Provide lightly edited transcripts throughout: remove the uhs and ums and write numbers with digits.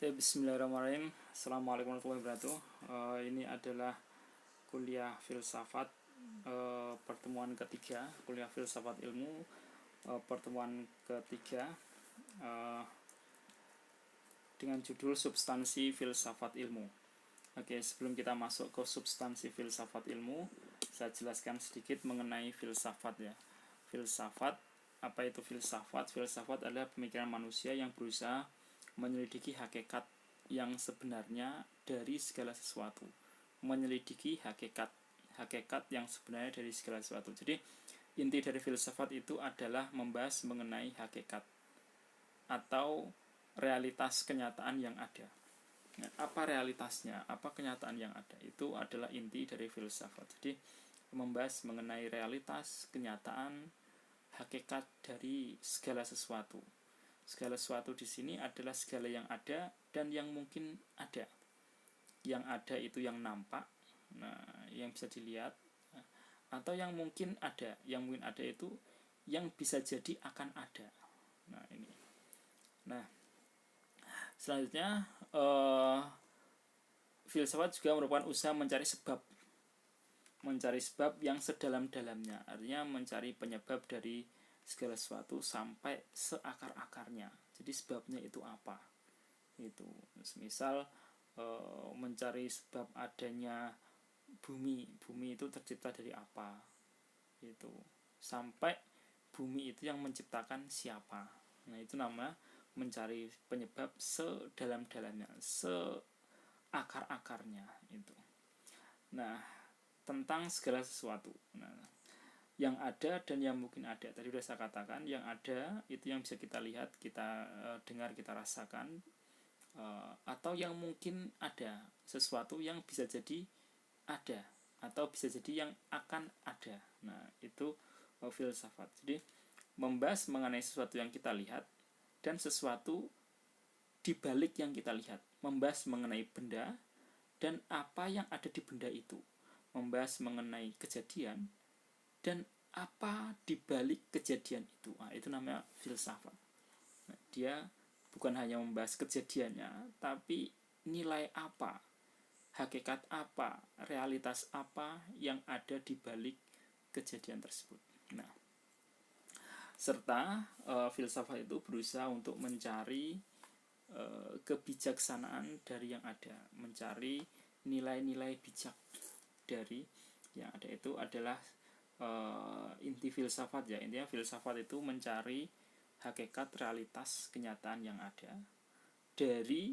Ya, Bismillahirrahmanirrahim. Assalamualaikum warahmatullahi wabarakatuh. Ini adalah kuliah filsafat pertemuan ketiga, kuliah filsafat ilmu pertemuan ketiga eh, dengan judul substansi filsafat ilmu. Oke, sebelum kita masuk ke substansi filsafat ilmu, saya jelaskan sedikit mengenai filsafat ya. Filsafat, apa itu filsafat? Filsafat adalah pemikiran manusia yang berusaha menyelidiki hakikat yang sebenarnya dari segala sesuatu. Menyelidiki hakikat yang sebenarnya dari segala sesuatu. Jadi, inti dari filsafat itu adalah membahas mengenai hakikat atau realitas kenyataan yang ada. Apa realitasnya, apa kenyataan yang ada, itu adalah inti dari filsafat. Jadi membahas mengenai realitas, kenyataan, hakikat dari segala sesuatu. Segala sesuatu di sini adalah segala yang ada dan yang mungkin ada. Yang ada itu yang nampak, nah, yang bisa dilihat, atau yang mungkin ada. Yang mungkin ada itu yang bisa jadi akan ada. Nah, ini. Nah, selanjutnya filsafat juga merupakan usaha mencari sebab yang sedalam-dalamnya, artinya mencari penyebab dari segala sesuatu sampai seakar-akarnya. Jadi sebabnya itu apa? Itu misal mencari sebab adanya bumi itu tercipta dari apa? Itu sampai bumi itu yang menciptakan siapa? Nah, itu nama mencari penyebab sedalam-dalamnya, seakar-akarnya itu. Nah, tentang segala sesuatu. Nah, yang ada dan yang mungkin ada. Tadi sudah saya katakan, yang ada itu yang bisa kita lihat, kita dengar, kita rasakan, atau yang mungkin ada, sesuatu yang bisa jadi ada atau bisa jadi yang akan ada. Nah, itu filsafat. Jadi membahas mengenai sesuatu yang kita lihat dan sesuatu di balik yang kita lihat, membahas mengenai benda dan apa yang ada di benda itu, membahas mengenai kejadian dan apa di balik kejadian itu. Nah, itu namanya filsafat. Nah, dia bukan hanya membahas kejadiannya, tapi nilai apa, hakikat apa, realitas apa yang ada di balik kejadian tersebut. Nah, serta filsafat itu berusaha untuk mencari kebijaksanaan dari yang ada, mencari nilai-nilai bijak dari yang ada. Itu adalah inti filsafat ya. Intinya filsafat itu mencari hakikat, realitas, kenyataan yang ada dari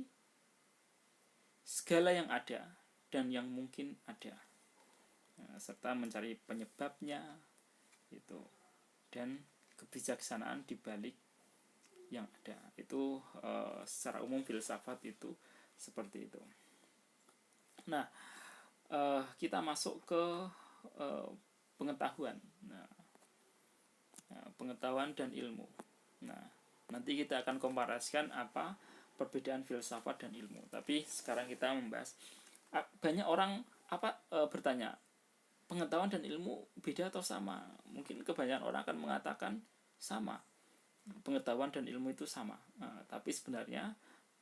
segala yang ada dan yang mungkin ada, serta mencari penyebabnya itu dan kebijaksanaan di balik yang ada. Itu secara umum filsafat itu seperti itu. Nah, kita masuk ke pengetahuan. Nah, pengetahuan dan ilmu. Nah, nanti kita akan komparasikan apa perbedaan filsafat dan ilmu. Tapi sekarang kita membahas, banyak orang bertanya, pengetahuan dan ilmu beda atau sama? Mungkin kebanyakan orang akan mengatakan sama. Pengetahuan dan ilmu itu sama. Nah, tapi sebenarnya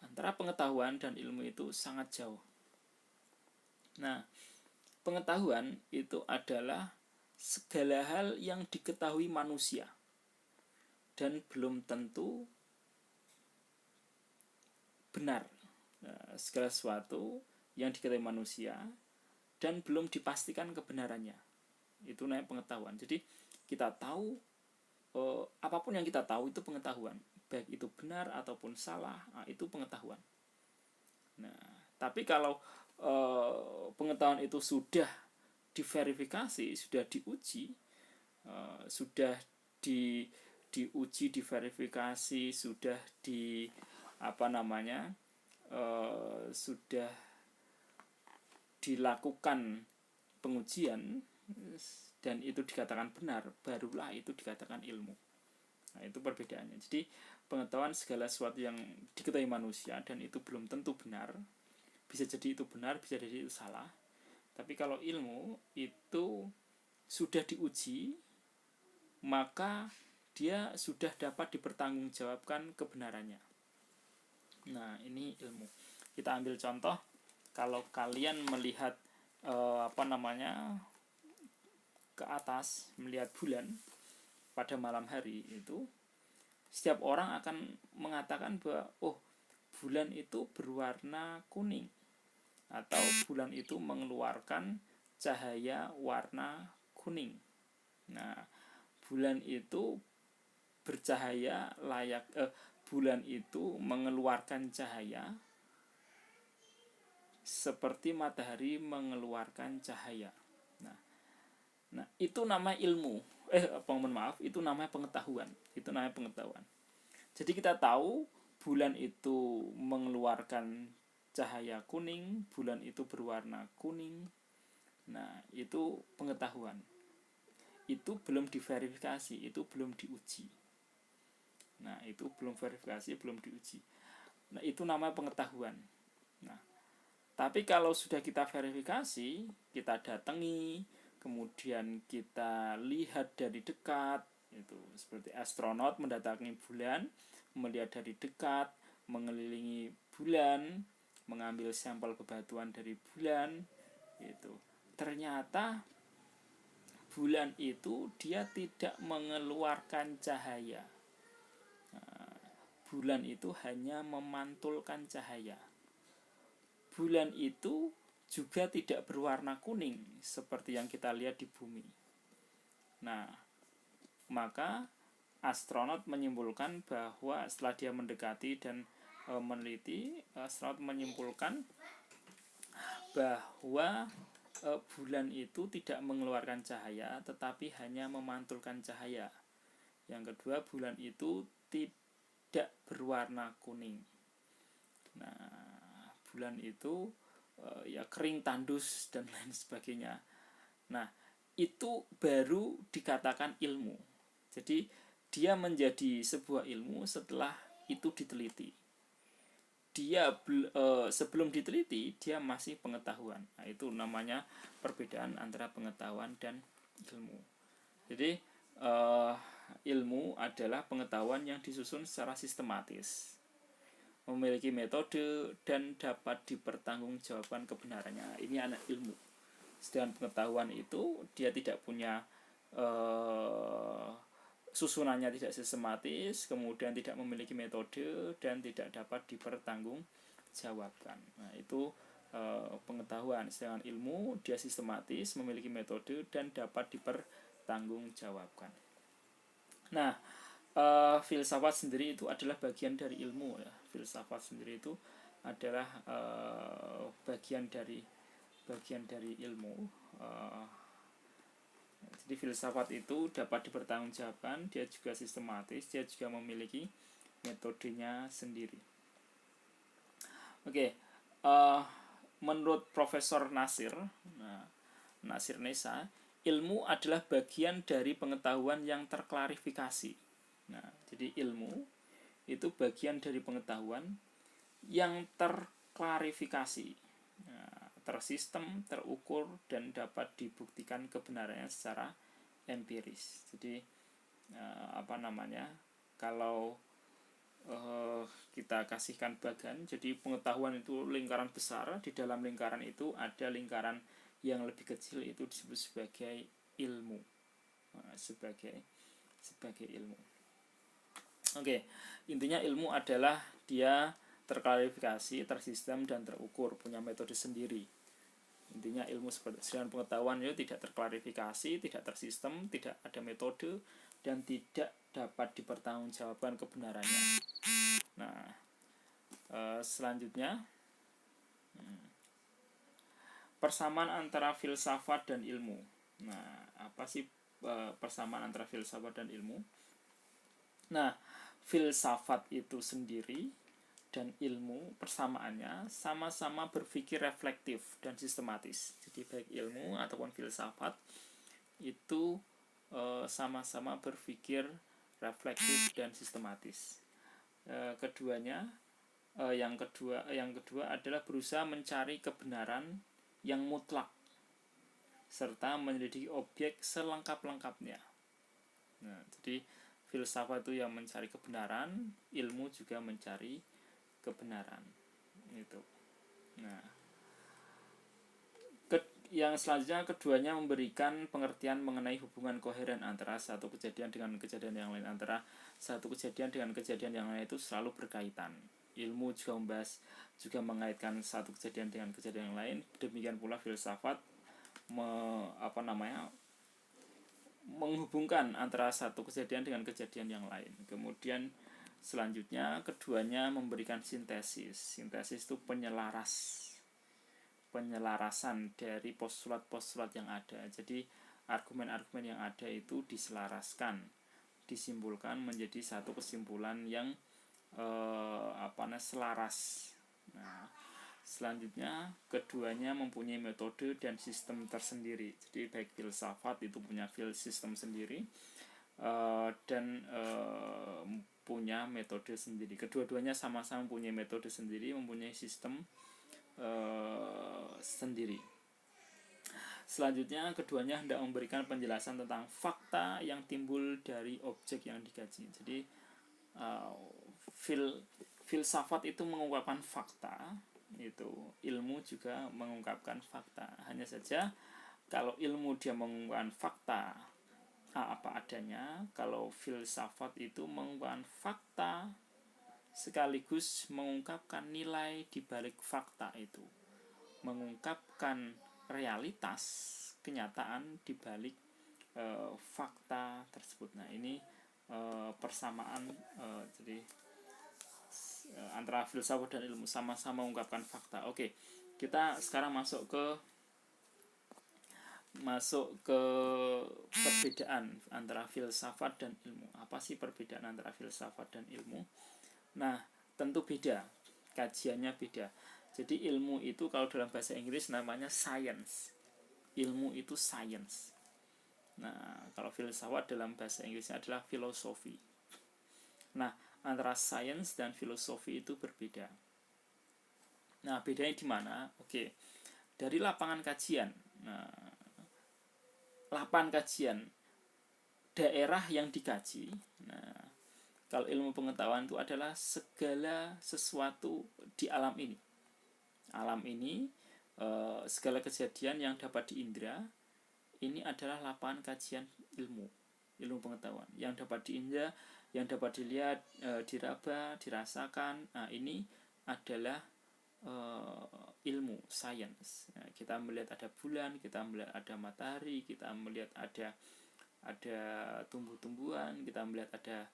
antara pengetahuan dan ilmu itu sangat jauh. Nah, pengetahuan itu adalah segala hal yang diketahui manusia dan belum tentu benar. Nah, segala sesuatu yang diketahui manusia dan belum dipastikan kebenarannya, itu namanya pengetahuan. Jadi kita tahu, apapun yang kita tahu itu pengetahuan, baik itu benar ataupun salah, itu pengetahuan. Nah, tapi kalau pengetahuan itu sudah diverifikasi, sudah diuji, sudah diuji, diverifikasi, sudah sudah dilakukan pengujian dan itu dikatakan benar, barulah itu dikatakan ilmu. Nah, itu perbedaannya. Jadi pengetahuan segala sesuatu yang diketahui manusia dan itu belum tentu benar, bisa jadi itu benar, bisa jadi itu salah. Tapi kalau ilmu itu sudah diuji, maka dia sudah dapat dipertanggungjawabkan kebenarannya. Nah, ini ilmu. Kita ambil contoh, kalau kalian melihat ke atas, melihat bulan pada malam hari itu, setiap orang akan mengatakan bahwa bulan itu berwarna kuning, atau bulan itu mengeluarkan cahaya warna kuning. Nah, bulan itu bercahaya bulan itu mengeluarkan cahaya seperti matahari mengeluarkan cahaya. Nah, itu nama ilmu. Itu namanya pengetahuan. Itu namanya pengetahuan. Jadi kita tahu bulan itu mengeluarkan cahaya kuning, bulan itu berwarna kuning. Nah, itu pengetahuan. Itu belum diverifikasi, itu belum diuji. Nah, itu belum verifikasi, belum diuji. Nah, itu namanya pengetahuan. Nah, tapi kalau sudah kita verifikasi, kita datangi, kemudian kita lihat dari dekat, itu seperti astronot mendatangi bulan, melihat dari dekat, mengelilingi bulan, mengambil sampel bebatuan dari bulan, itu ternyata bulan itu dia tidak mengeluarkan cahaya. Nah, bulan itu hanya memantulkan cahaya. Bulan itu juga tidak berwarna kuning seperti yang kita lihat di bumi. Nah, maka astronot menyimpulkan bahwa setelah dia mendekati dan meneliti, astronot menyimpulkan bahwa bulan itu tidak mengeluarkan cahaya tetapi hanya memantulkan cahaya. Yang kedua, bulan itu tidak berwarna kuning. Nah, bulan itu kering, tandus, dan lain sebagainya. Nah, itu baru dikatakan ilmu. Jadi dia menjadi sebuah ilmu setelah itu diteliti. Dia sebelum diteliti dia masih pengetahuan. Nah, itu namanya perbedaan antara pengetahuan dan ilmu. Jadi ilmu adalah pengetahuan yang disusun secara sistematis, memiliki metode, dan dapat dipertanggungjawabkan kebenarannya. Ini anak ilmu. Sedangkan pengetahuan itu dia tidak punya susunannya, tidak sistematis, kemudian tidak memiliki metode, dan tidak dapat dipertanggungjawabkan. Nah, itu pengetahuan. Sedangkan ilmu dia sistematis, memiliki metode, dan dapat dipertanggungjawabkan. Nah, filsafat sendiri itu adalah bagian dari ilmu ya. Filsafat sendiri itu adalah bagian dari ilmu. Jadi filsafat itu dapat dipertanggungjawabkan, dia juga sistematis, dia juga memiliki metodenya sendiri. Oke, menurut Profesor Nasir Nessa, ilmu adalah bagian dari pengetahuan yang terklarifikasi. Nah, jadi ilmu itu bagian dari pengetahuan yang terklarifikasi, tersistem, terukur, dan dapat dibuktikan kebenarannya secara empiris. Jadi kalau kita kasihkan bagan, jadi pengetahuan itu lingkaran besar, di dalam lingkaran itu ada lingkaran yang lebih kecil, itu disebut sebagai ilmu. Sebagai ilmu. Oke, intinya ilmu adalah dia terklarifikasi, tersistem, dan terukur, punya metode sendiri. Intinya ilmu seperti sedangkan pengetahuan itu tidak terklarifikasi, tidak tersistem, tidak ada metode, dan tidak dapat dipertanggungjawabkan kebenarannya. Nah, selanjutnya persamaan antara filsafat dan ilmu. Nah, apa sih persamaan antara filsafat dan ilmu? Nah, filsafat itu sendiri dan ilmu persamaannya sama-sama berpikir reflektif dan sistematis. Jadi baik ilmu ataupun filsafat itu sama-sama berpikir reflektif dan sistematis. Yang kedua adalah berusaha mencari kebenaran yang mutlak serta menyelidiki objek selengkap-lengkapnya. Nah, jadi filsafat itu yang mencari kebenaran, ilmu juga mencari kebenaran itu. Nah, yang selanjutnya keduanya memberikan pengertian mengenai hubungan koheren antara satu kejadian dengan kejadian yang lain. Antara satu kejadian dengan kejadian yang lain itu selalu berkaitan. Ilmu juga mengaitkan satu kejadian dengan kejadian yang lain. Demikian pula filsafat menghubungkan antara satu kejadian dengan kejadian yang lain. Kemudian selanjutnya keduanya memberikan sintesis. Sintesis itu penyelarasan dari postulat-postulat yang ada. Jadi argumen-argumen yang ada itu diselaraskan, disimpulkan menjadi satu kesimpulan yang selaras. Nah, selanjutnya keduanya mempunyai metode dan sistem tersendiri. Jadi baik filsafat itu punya sistem sendiri dan punya metode sendiri. Kedua-duanya sama-sama punya metode sendiri, mempunyai sistem sendiri. Selanjutnya keduanya hendak memberikan penjelasan tentang fakta yang timbul dari objek yang dikaji. Jadi filsafat itu mengungkapkan fakta, itu ilmu juga mengungkapkan fakta. Hanya saja kalau ilmu dia mengungkapkan fakta apa adanya, kalau filsafat itu mengungkapkan fakta sekaligus mengungkapkan nilai di balik fakta itu, mengungkapkan realitas kenyataan di balik fakta tersebut. Nah, ini persamaan jadi antara filsafat dan ilmu, sama-sama mengungkapkan fakta. Oke, kita sekarang masuk ke perbedaan antara filsafat dan ilmu. Apa sih perbedaan antara filsafat dan ilmu? Nah, tentu beda, kajiannya beda. Jadi ilmu itu kalau dalam bahasa Inggris namanya science. Ilmu itu science. Nah, kalau filsafat dalam bahasa Inggrisnya adalah filosofi. Nah, antara science dan filosofi itu berbeda. Nah, bedanya di mana? Oke, dari lapangan kajian. Nah, lapangan kajian daerah yang dikaji. Nah, kalau ilmu pengetahuan itu adalah segala sesuatu di alam ini. Alam ini, segala kejadian yang dapat diindra, ini adalah lapangan kajian ilmu pengetahuan. Yang dapat diindra, yang dapat dilihat, diraba, dirasakan. Nah, ini adalah ilmu, science. Nah, kita melihat ada bulan, kita melihat ada matahari, kita melihat ada tumbuh-tumbuhan, kita melihat ada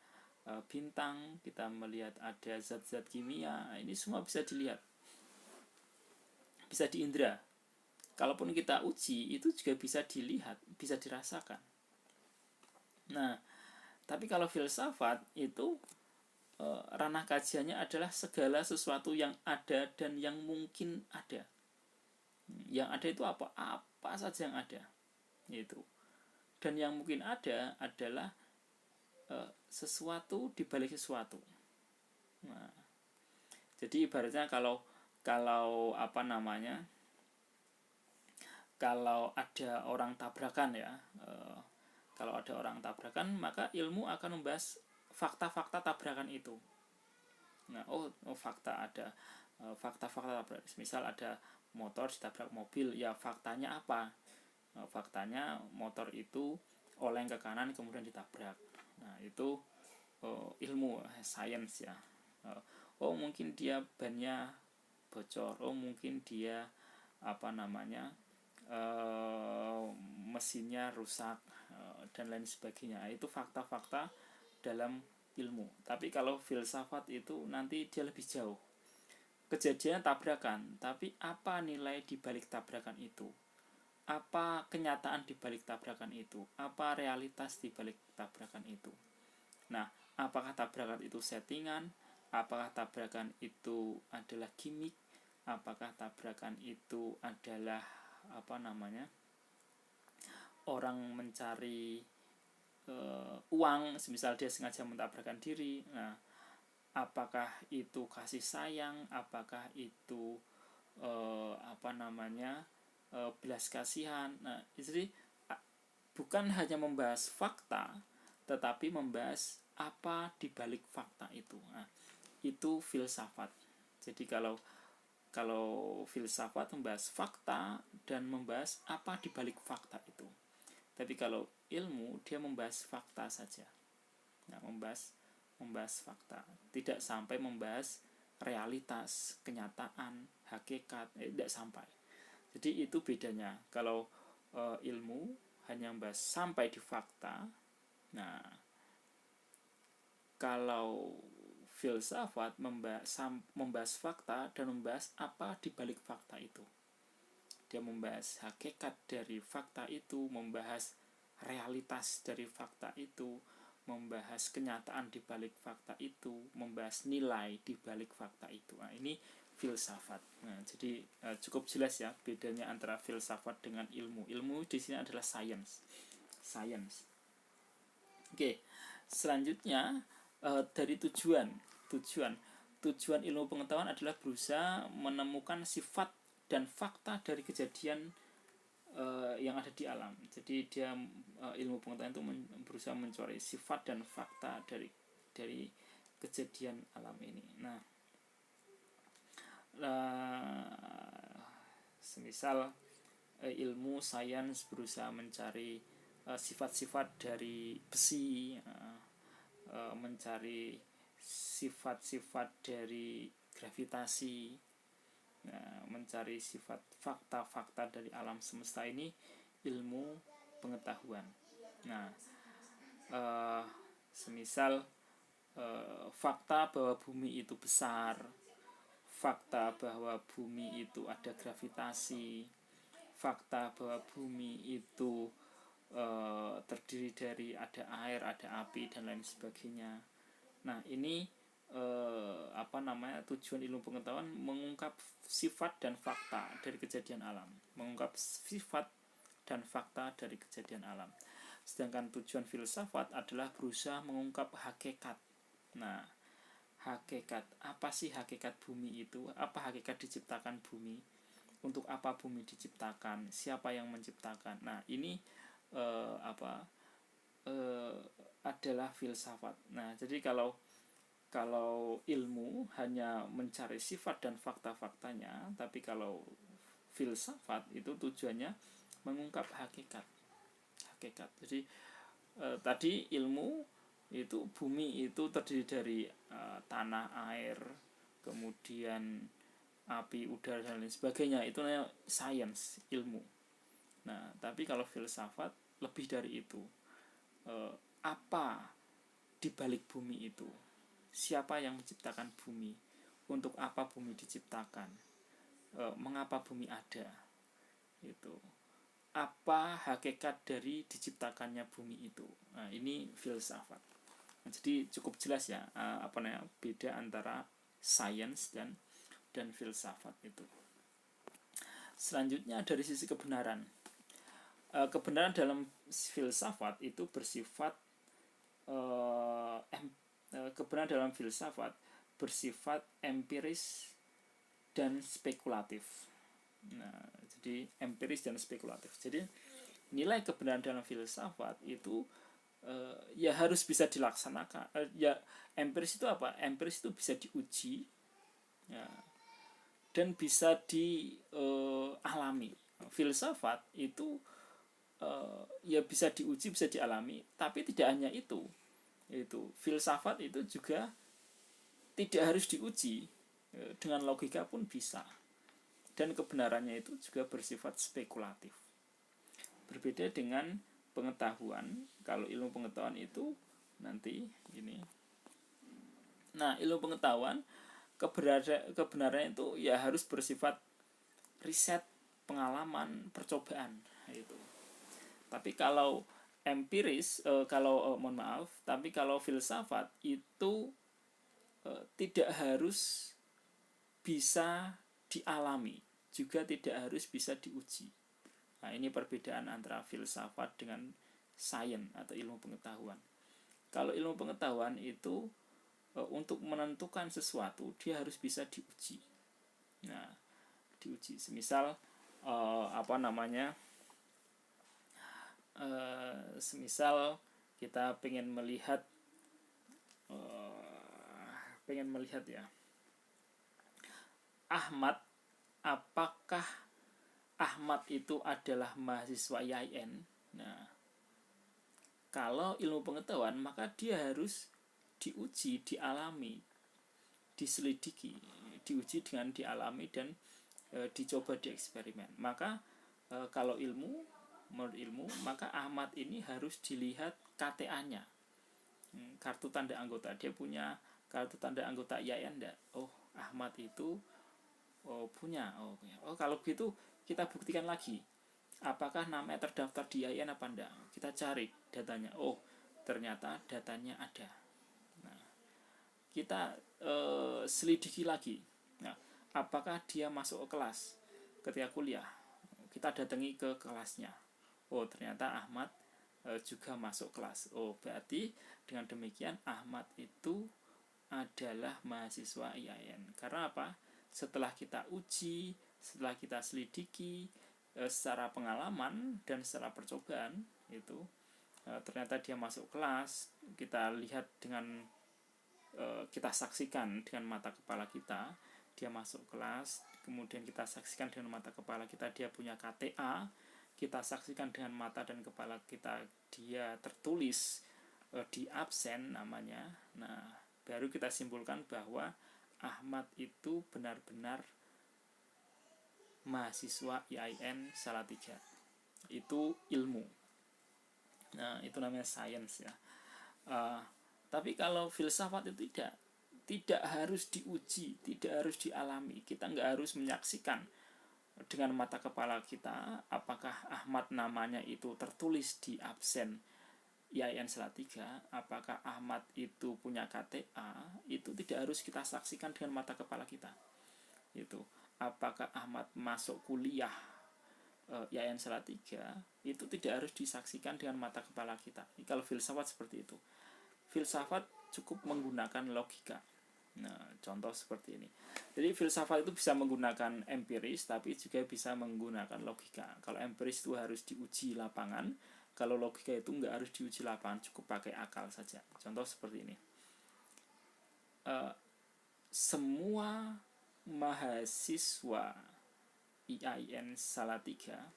bintang, kita melihat ada zat-zat kimia. Ini semua bisa dilihat, bisa diindra. Kalaupun kita uji, itu juga bisa dilihat, bisa dirasakan. Nah, tapi kalau filsafat itu ranah kajiannya adalah segala sesuatu yang ada dan yang mungkin ada. Yang ada itu apa? Apa saja yang ada. Itu. Dan yang mungkin ada adalah sesuatu di balik sesuatu. Nah, jadi ibaratnya kalau ada orang tabrakan ya, kalau ada orang tabrakan, maka ilmu akan membahas fakta-fakta tabrakan itu. Nah, fakta ada fakta-fakta tabrakan. Misal ada motor ditabrak mobil, ya faktanya apa? Faktanya motor itu oleng ke kanan kemudian ditabrak. Nah, itu ilmu, science ya. Mungkin dia bannya bocor. Mungkin dia mesinnya rusak dan lain sebagainya. Itu fakta-fakta dalam ilmu. Tapi kalau filsafat itu nanti dia lebih jauh. Kejadian tabrakan, tapi apa nilai di balik tabrakan itu? Apa kenyataan di balik tabrakan itu? Apa realitas di balik tabrakan itu? Nah, apakah tabrakan itu settingan? Apakah tabrakan itu adalah gimmick? Apakah tabrakan itu adalah orang mencari uang, semisal dia sengaja mentabrakkan diri. Nah, apakah itu kasih sayang? Apakah itu belas kasihan? Nah, jadi bukan hanya membahas fakta, tetapi membahas apa di balik fakta itu. Nah, itu filsafat. Jadi kalau filsafat membahas fakta dan membahas apa di balik fakta itu. Tapi kalau ilmu dia membahas fakta saja. Nah, membahas fakta, tidak sampai membahas realitas, kenyataan, hakikat, tidak sampai. Jadi itu bedanya. Kalau ilmu hanya membahas sampai di fakta. Nah, kalau filsafat membahas fakta dan membahas apa di balik fakta itu. Dia membahas hakikat dari fakta itu, membahas realitas dari fakta itu, membahas kenyataan di balik fakta itu, membahas nilai di balik fakta itu. Nah, ini filsafat. Nah, jadi cukup jelas ya bedanya antara filsafat dengan ilmu. Ilmu di sini adalah science. Oke, selanjutnya dari tujuan ilmu pengetahuan adalah berusaha menemukan sifat dan fakta dari kejadian yang ada di alam. Jadi dia ilmu pengetahuan itu berusaha mencari sifat dan fakta dari kejadian alam ini. Nah, semisal ilmu sains berusaha mencari sifat-sifat dari besi, mencari sifat-sifat dari gravitasi, mencari sifat fakta-fakta dari alam semesta ini ilmu pengetahuan. Nah, semisal fakta bahwa bumi itu besar, fakta bahwa bumi itu ada gravitasi, fakta bahwa bumi itu terdiri dari ada air, ada api dan lain sebagainya. Nah, ini tujuan ilmu pengetahuan mengungkap sifat dan fakta dari kejadian alam, Sedangkan tujuan filsafat adalah berusaha mengungkap hakikat. Nah, hakikat apa sih hakikat bumi itu? Apa hakikat diciptakan bumi? Untuk apa bumi diciptakan? Siapa yang menciptakan? Nah, ini adalah filsafat. Nah, jadi kalau ilmu hanya mencari sifat dan fakta-faktanya, tapi kalau filsafat itu tujuannya mengungkap hakikat. Jadi tadi ilmu itu bumi itu terdiri dari tanah, air, kemudian api, udara dan lain sebagainya. Itu namanya science, ilmu. Nah, tapi kalau filsafat lebih dari itu. Apa di balik bumi itu? Siapa yang menciptakan bumi? Untuk apa bumi diciptakan? Mengapa bumi ada? Itu. Apa hakikat dari diciptakannya bumi itu? Nah, ini filsafat. Nah, jadi cukup jelas ya beda antara sains dan filsafat itu. Selanjutnya dari sisi kebenaran. Kebenaran dalam filsafat itu bersifat kebenaran dalam filsafat bersifat empiris dan spekulatif. Nah, jadi empiris dan spekulatif. Jadi nilai kebenaran dalam filsafat itu ya harus bisa dilaksanakan. Ya, empiris itu apa? Empiris itu bisa diuji, ya, dan bisa dialami. Filsafat itu ya bisa diuji, bisa dialami, tapi tidak hanya itu. Filsafat itu juga tidak harus diuji, dengan logika pun bisa. Dan kebenarannya itu juga bersifat spekulatif. Berbeda dengan pengetahuan. Kalau ilmu pengetahuan itu nanti ini. Nah, ilmu pengetahuan kebenarannya itu ya harus bersifat riset, pengalaman, percobaan itu. Tapi kalau empiris, tapi kalau filsafat itu tidak harus bisa dialami, juga tidak harus bisa diuji. Nah, ini perbedaan antara filsafat dengan sains atau ilmu pengetahuan. Kalau ilmu pengetahuan itu untuk menentukan sesuatu dia harus bisa diuji. Nah, diuji. Semisal semisal kita pengen melihat ya Ahmad, apakah Ahmad itu adalah mahasiswa IAIN? Nah, kalau ilmu pengetahuan maka dia harus diuji, dialami, diselidiki, diuji dengan dialami dan dicoba dieksperimen. Maka kalau menurut ilmu, maka Ahmad ini harus dilihat KTA-nya, kartu tanda anggota. Dia punya kartu tanda anggota IAIN enggak? Oh, Ahmad itu punya. Oh, kalau begitu kita buktikan lagi apakah namanya terdaftar di IAIN apa enggak. Kita cari datanya. Oh, ternyata datanya ada. Nah, kita selidiki lagi. Nah, apakah dia masuk ke kelas ketika kuliah? Kita datangi ke kelasnya. Oh, ternyata Ahmad juga masuk kelas. Oh, berarti dengan demikian Ahmad itu adalah mahasiswa IAIN. Karena apa? Setelah kita uji, setelah kita selidiki secara pengalaman dan secara percobaan, itu ternyata dia masuk kelas. Kita lihat dengan kita saksikan dengan mata kepala kita, dia masuk kelas. Kemudian kita saksikan dengan mata kepala kita dia punya KTA. Kita saksikan dengan mata dan kepala kita dia tertulis di absen namanya. Nah, baru kita simpulkan bahwa Ahmad itu benar-benar mahasiswa IAIN Salatiga. Itu ilmu. Nah, itu namanya sains ya. Tapi kalau filsafat itu tidak harus diuji, tidak harus dialami. Kita nggak harus menyaksikan dengan mata kepala kita apakah Ahmad namanya itu tertulis di absen IAIN Salatiga, apakah Ahmad itu punya KTA, itu tidak harus kita saksikan dengan mata kepala kita. Itu apakah Ahmad masuk kuliah IAIN Salatiga, itu tidak harus disaksikan dengan mata kepala kita. Kalau filsafat seperti itu. Filsafat cukup menggunakan logika. Nah, contoh seperti ini. Jadi filsafat itu bisa menggunakan empiris, tapi juga bisa menggunakan logika. Kalau empiris itu harus diuji lapangan, kalau logika itu nggak harus diuji lapangan, cukup pakai akal saja. Contoh seperti ini. Semua mahasiswa IAIN Salatiga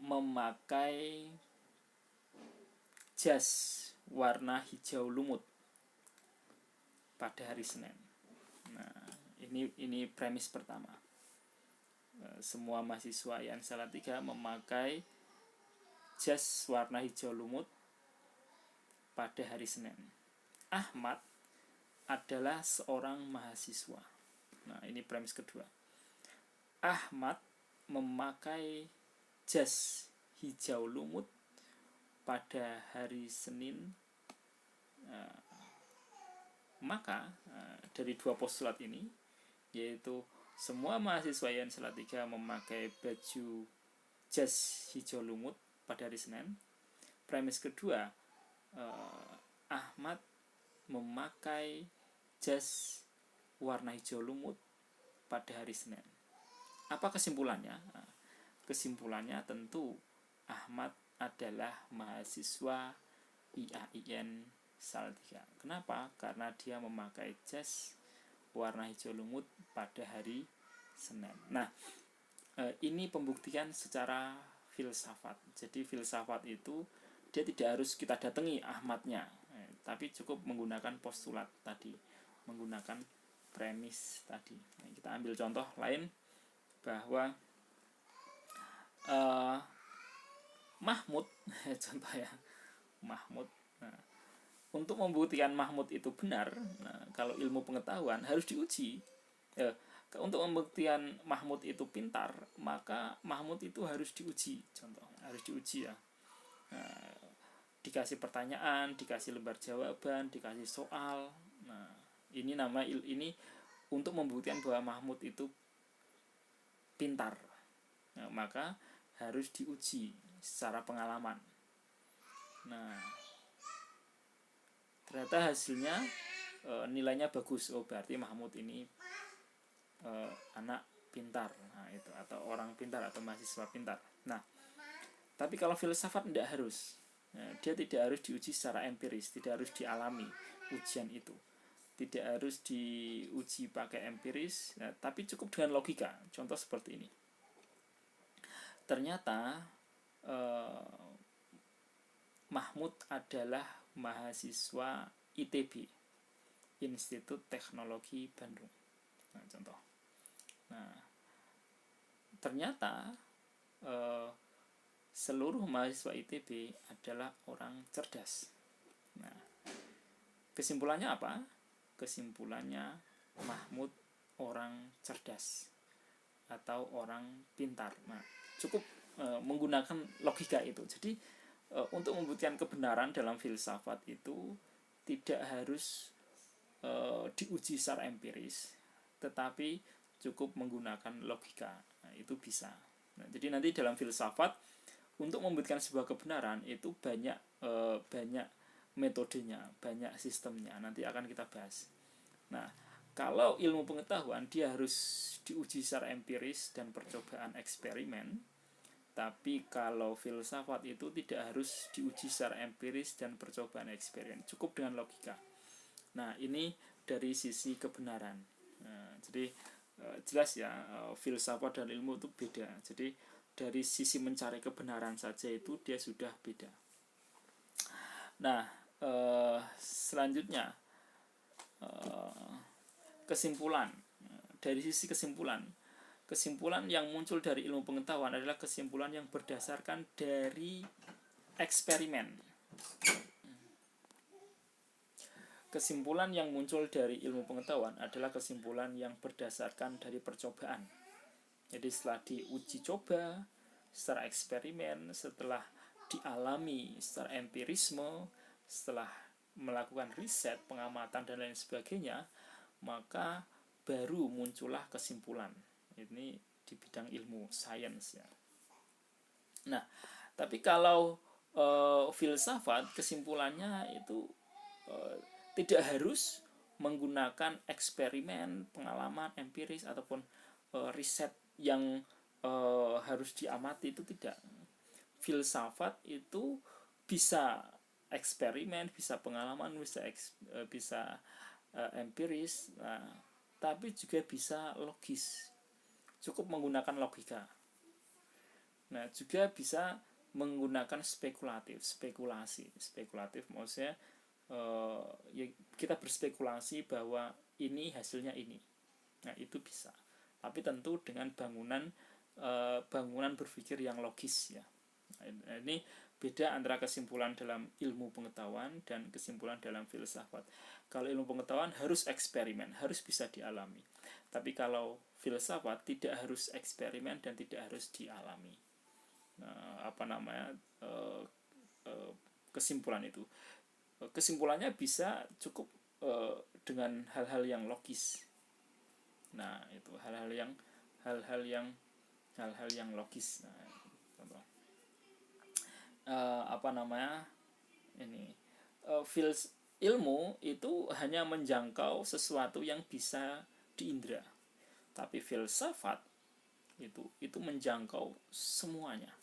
memakai jas warna hijau lumut pada hari Senin. Nah, ini premis pertama. Semua mahasiswa IAIN Salatiga memakai jas warna hijau lumut pada hari Senin. Ahmad adalah seorang mahasiswa. Nah, ini premis kedua. Ahmad memakai jas hijau lumut pada hari Senin. Maka dari dua postulat ini, yaitu semua mahasiswa IAIN Salatiga memakai baju jas hijau lumut pada hari Senin. Premis kedua, Ahmad memakai jas warna hijau lumut pada hari Senin. Apa kesimpulannya? Kesimpulannya tentu Ahmad adalah mahasiswa IAIN Salatiga. Kenapa? Karena dia memakai jas warna hijau lumut pada hari Senin. Nah, ini pembuktian secara filsafat. Jadi filsafat itu dia tidak harus kita datangi Ahmadnya, tapi cukup menggunakan postulat tadi, menggunakan premis tadi. Nah, kita ambil contoh lain bahwa Mahmud, contoh ya, Mahmud. Nah, untuk membuktikan Mahmud itu benar, nah, kalau ilmu pengetahuan harus diuji. Untuk membuktikan Mahmud itu pintar, maka Mahmud itu harus diuji. Contoh, harus diuji ya. Nah, dikasih pertanyaan, dikasih lembar jawaban, dikasih soal. Nah, ini untuk membuktikan bahwa Mahmud itu pintar. Nah, maka harus diuji secara pengalaman. Nah, ternyata hasilnya nilainya bagus. Oh, berarti Mahmud ini anak pintar. Nah, itu atau orang pintar atau mahasiswa pintar. Nah, tapi kalau filsafat tidak harus. Nah, dia tidak harus diuji secara empiris, tidak harus dialami ujian itu. tidak harus diuji pakai empiris, ya, tapi cukup dengan logika. Contoh seperti ini. Ternyata Mahmud adalah mahasiswa ITB, Institut Teknologi Bandung. Nah, contoh. Nah, ternyata seluruh mahasiswa ITB adalah orang cerdas. Nah, kesimpulannya apa? Kesimpulannya Mahmud orang cerdas atau orang pintar. Nah, cukup menggunakan logika itu. Jadi untuk membuktikan kebenaran dalam filsafat itu tidak harus diuji secara empiris, tetapi cukup menggunakan logika. Nah, itu bisa. Nah, jadi nanti dalam filsafat untuk membuktikan sebuah kebenaran itu banyak metodenya, banyak sistemnya. Nanti akan kita bahas. Nah, kalau ilmu pengetahuan dia harus diuji secara empiris dan percobaan eksperimen. Tapi kalau filsafat itu tidak harus diuji secara empiris dan percobaan eksperimen, cukup dengan logika. Nah, ini dari sisi kebenaran. Nah, jadi jelas ya, filsafat dan ilmu itu beda. Jadi dari sisi mencari kebenaran saja itu dia sudah beda. Nah, selanjutnya kesimpulan. Dari sisi kesimpulan yang muncul dari ilmu pengetahuan adalah kesimpulan yang berdasarkan dari eksperimen. Kesimpulan yang muncul dari ilmu pengetahuan adalah kesimpulan yang berdasarkan dari percobaan. Jadi setelah diuji coba secara eksperimen, setelah dialami secara empirisme, setelah melakukan riset, pengamatan dan lain sebagainya, maka baru muncullah kesimpulan. Ini di bidang ilmu sains ya. Nah, tapi kalau filsafat kesimpulannya itu tidak harus menggunakan eksperimen, pengalaman empiris ataupun riset yang harus diamati, itu tidak. Filsafat itu bisa eksperimen, bisa pengalaman, bisa empiris, tapi juga bisa logis. Cukup menggunakan logika. Nah, juga bisa menggunakan spekulatif maksudnya ya kita berspekulasi bahwa ini hasilnya ini. Nah, itu bisa. Tapi tentu dengan bangunan berpikir yang logis ya. Nah, ini beda antara kesimpulan dalam ilmu pengetahuan dan kesimpulan dalam filsafat. Kalau ilmu pengetahuan harus eksperimen, harus bisa dialami. Tapi kalau filsafat tidak harus eksperimen dan tidak harus dialami. Kesimpulan itu. Kesimpulannya bisa cukup dengan hal-hal yang logis. Nah, itu hal-hal yang logis. Nah, contoh. Ilmu itu hanya menjangkau sesuatu yang bisa diindra. Tapi filsafat itu menjangkau semuanya.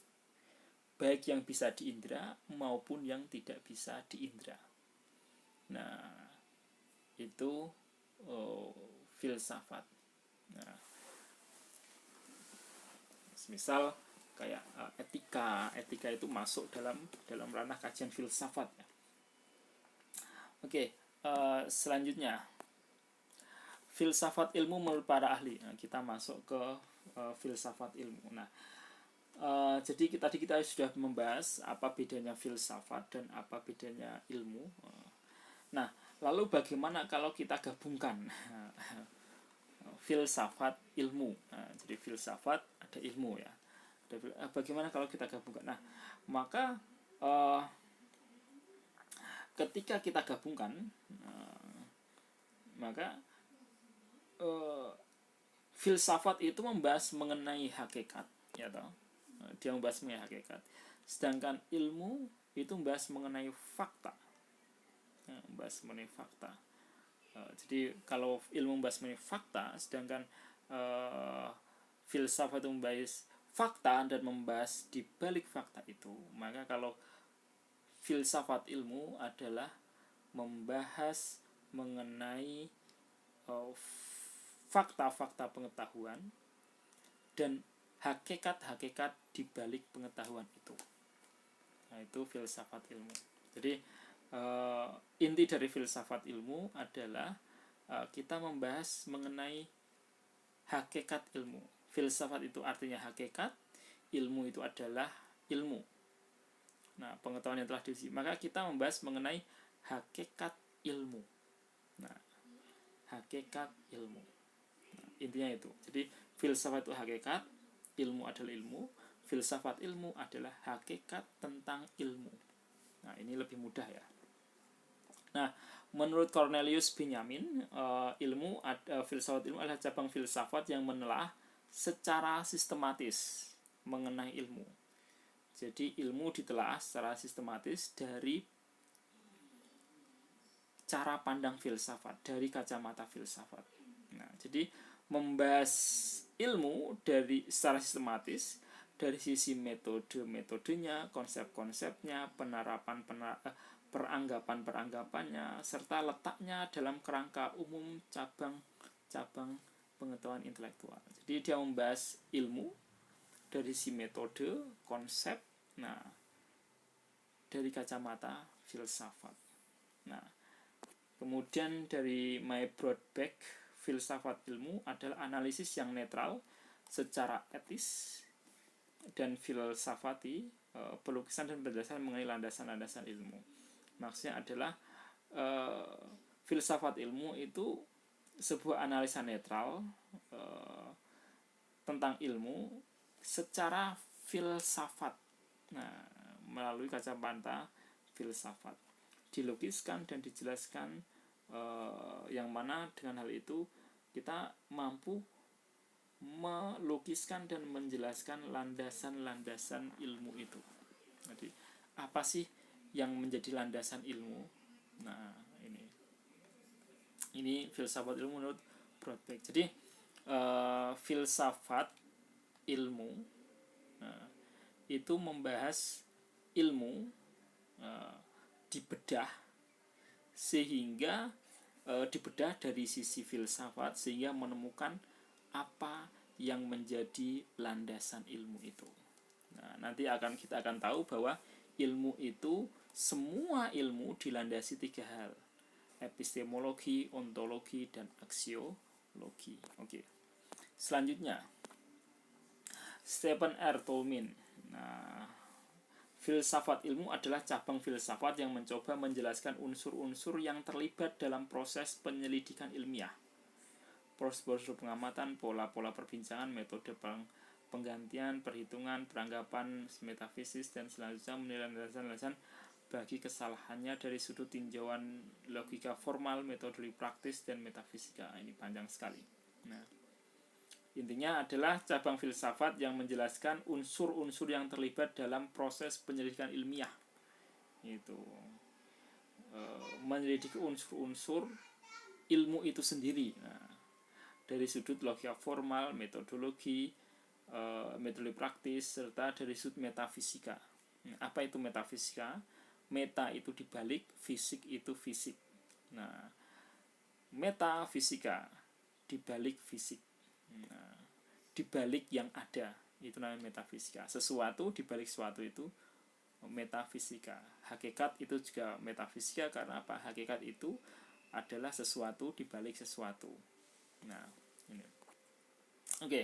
Baik yang bisa diindra maupun yang tidak bisa diindra. Nah, itu filsafat. Nah, misal kayak etika itu masuk dalam ranah kajian filsafat ya. Oke, selanjutnya filsafat ilmu menurut para ahli. Nah, kita masuk ke filsafat ilmu. Nah, jadi tadi kita sudah membahas apa bedanya filsafat dan apa bedanya ilmu. Nah, lalu bagaimana kalau kita gabungkan filsafat ilmu? Nah, jadi filsafat ada ilmu ya. Bagaimana kalau kita gabungkan? Nah, maka ketika kita gabungkan, maka filsafat itu membahas mengenai hakikat, ya toh. Dia membahas mengenai hakikat. Sedangkan ilmu itu membahas mengenai fakta. Membahas mengenai fakta. Jadi kalau ilmu membahas mengenai fakta, sedangkan filsafat itu membahas fakta dan membahas di balik fakta itu, maka kalau filsafat ilmu adalah membahas mengenai fakta-fakta pengetahuan dan hakikat-hakikat di balik pengetahuan itu. Nah, itu filsafat ilmu. Jadi inti dari filsafat ilmu adalah kita membahas mengenai hakikat ilmu. Filsafat itu artinya hakikat, ilmu itu adalah ilmu. Nah, pengetahuan yang telah diuji. Maka kita membahas mengenai hakikat ilmu. Nah, hakikat ilmu. Nah, intinya itu. Jadi filsafat itu hakikat, ilmu adalah ilmu, filsafat ilmu adalah hakikat tentang ilmu. Nah, ini lebih mudah ya. Nah, menurut Cornelius Benjamin, filsafat ilmu adalah cabang filsafat yang menelaah secara sistematis mengenai ilmu. Jadi ilmu ditelaah secara sistematis dari cara pandang filsafat, dari kacamata filsafat. Nah, jadi membahas ilmu secara sistematis dari sisi metode-metodenya, konsep-konsepnya, peranggapan-peranggapannya, serta letaknya dalam kerangka umum cabang-cabang pengetahuan intelektual. Jadi dia membahas ilmu dari sisi metode, konsep, nah dari kacamata filsafat. Nah, kemudian dari Broadback, filsafat ilmu adalah analisis yang netral secara etis dan filsafati, pelukisan dan penjelasan mengenai landasan-landasan ilmu. Maksudnya adalah filsafat ilmu itu sebuah analisa netral tentang ilmu secara filsafat. Nah, melalui kacamata filsafat dilukiskan dan dijelaskan, yang mana dengan hal itu kita mampu melukiskan dan menjelaskan landasan-landasan ilmu itu. Jadi apa sih yang menjadi landasan ilmu? Nah, ini filsafat ilmu menurut Broadback. Jadi filsafat ilmu itu membahas ilmu dibedah sehingga dibedah dari sisi filsafat sehingga menemukan apa yang menjadi landasan ilmu itu. Nah, nanti kita akan tahu bahwa ilmu itu, semua ilmu dilandasi 3 hal: epistemologi, ontologi, dan aksiologi. Oke. Selanjutnya, Stephen R. Tolmin. Nah, filsafat ilmu adalah cabang filsafat yang mencoba menjelaskan unsur-unsur yang terlibat dalam proses penyelidikan ilmiah, prosedur pengamatan, pola-pola perbincangan, metode penggantian, perhitungan, peranggapan metafisis, dan selanjutnya menilai landasan-landasan bagi kesalahannya dari sudut tinjauan logika formal, metode praktis, dan metafisika. Ini panjang sekali. Nah, intinya adalah cabang filsafat yang menjelaskan unsur-unsur yang terlibat dalam proses penyelidikan ilmiah. Itu menyelidiki unsur-unsur ilmu itu sendiri. Nah, dari sudut logika formal, metodologi, metode praktis, serta dari sudut metafisika. Apa itu metafisika? Meta itu dibalik, fisik itu fisik. Nah, metafisika dibalik fisik. Nah, dibalik yang ada, itu namanya metafisika. Sesuatu dibalik sesuatu itu metafisika. Hakikat itu juga metafisika, karena apa? Hakikat itu adalah sesuatu dibalik sesuatu. Nah, ini. Oke.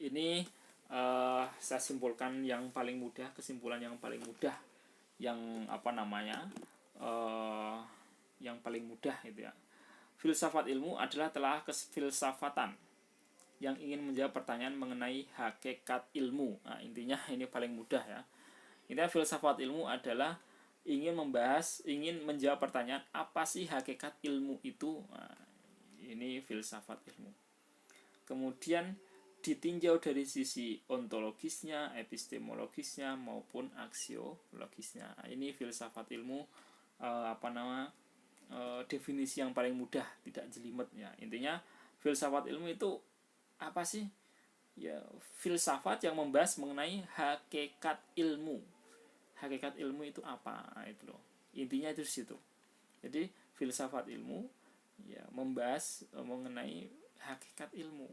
Ini saya simpulkan yang paling mudah, kesimpulan yang paling mudah, yang yang paling mudah itu ya. Filsafat ilmu adalah telah kefilsafatan yang ingin menjawab pertanyaan mengenai hakikat ilmu. Nah, intinya ini paling mudah ya. Intinya filsafat ilmu adalah ingin menjawab pertanyaan apa sih hakikat ilmu itu. Nah, ini filsafat ilmu. Kemudian ditinjau dari sisi ontologisnya, epistemologisnya, maupun aksiologisnya. Nah, ini filsafat ilmu, definisi yang paling mudah, tidak jelimet ya. Intinya filsafat ilmu itu apa sih? Ya, filsafat yang membahas mengenai hakikat ilmu. Hakikat ilmu itu apa? Nah, itu loh. Intinya itu di situ. Jadi filsafat ilmu ya membahas mengenai hakikat ilmu.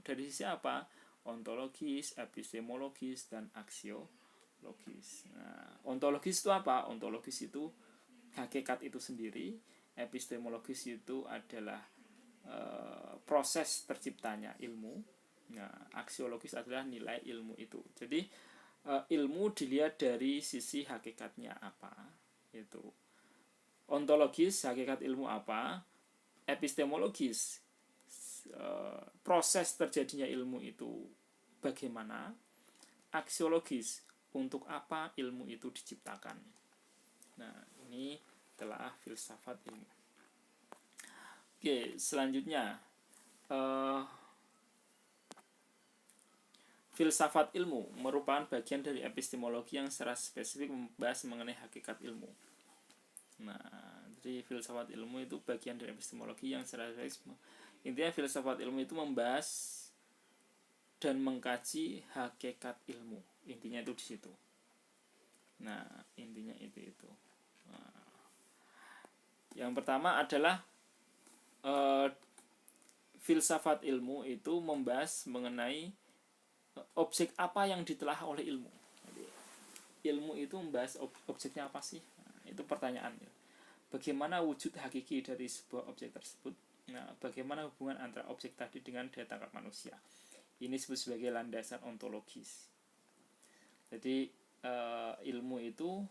Dari sisi apa? Ontologis, epistemologis, dan aksiologis. Nah, ontologis itu apa? Ontologis itu hakikat itu sendiri. Epistemologis itu adalah proses terciptanya ilmu. Nah, aksiologis adalah nilai ilmu itu. Jadi ilmu dilihat dari sisi hakikatnya apa. Itu ontologis, hakikat ilmu apa. Epistemologis, proses terjadinya ilmu itu bagaimana. Aksiologis, untuk apa ilmu itu diciptakan. Nah, ini telah filsafat ilmu. Oke, selanjutnya filsafat ilmu merupakan bagian dari epistemologi yang secara spesifik membahas mengenai hakikat ilmu. Nah, jadi filsafat ilmu itu bagian dari epistemologi yang secara spesifik. Intinya filsafat ilmu itu membahas dan mengkaji hakikat ilmu. Intinya itu di situ. Nah, intinya itu. Nah, yang pertama adalah filsafat ilmu itu membahas mengenai objek apa yang ditelaah oleh ilmu. Jadi, ilmu itu membahas objeknya apa sih? Nah, itu pertanyaannya. Bagaimana wujud hakiki dari sebuah objek tersebut? Nah, bagaimana hubungan antara objek tadi dengan daya tangkap manusia? Ini disebut sebagai landasan ontologis. Jadi ilmu itu,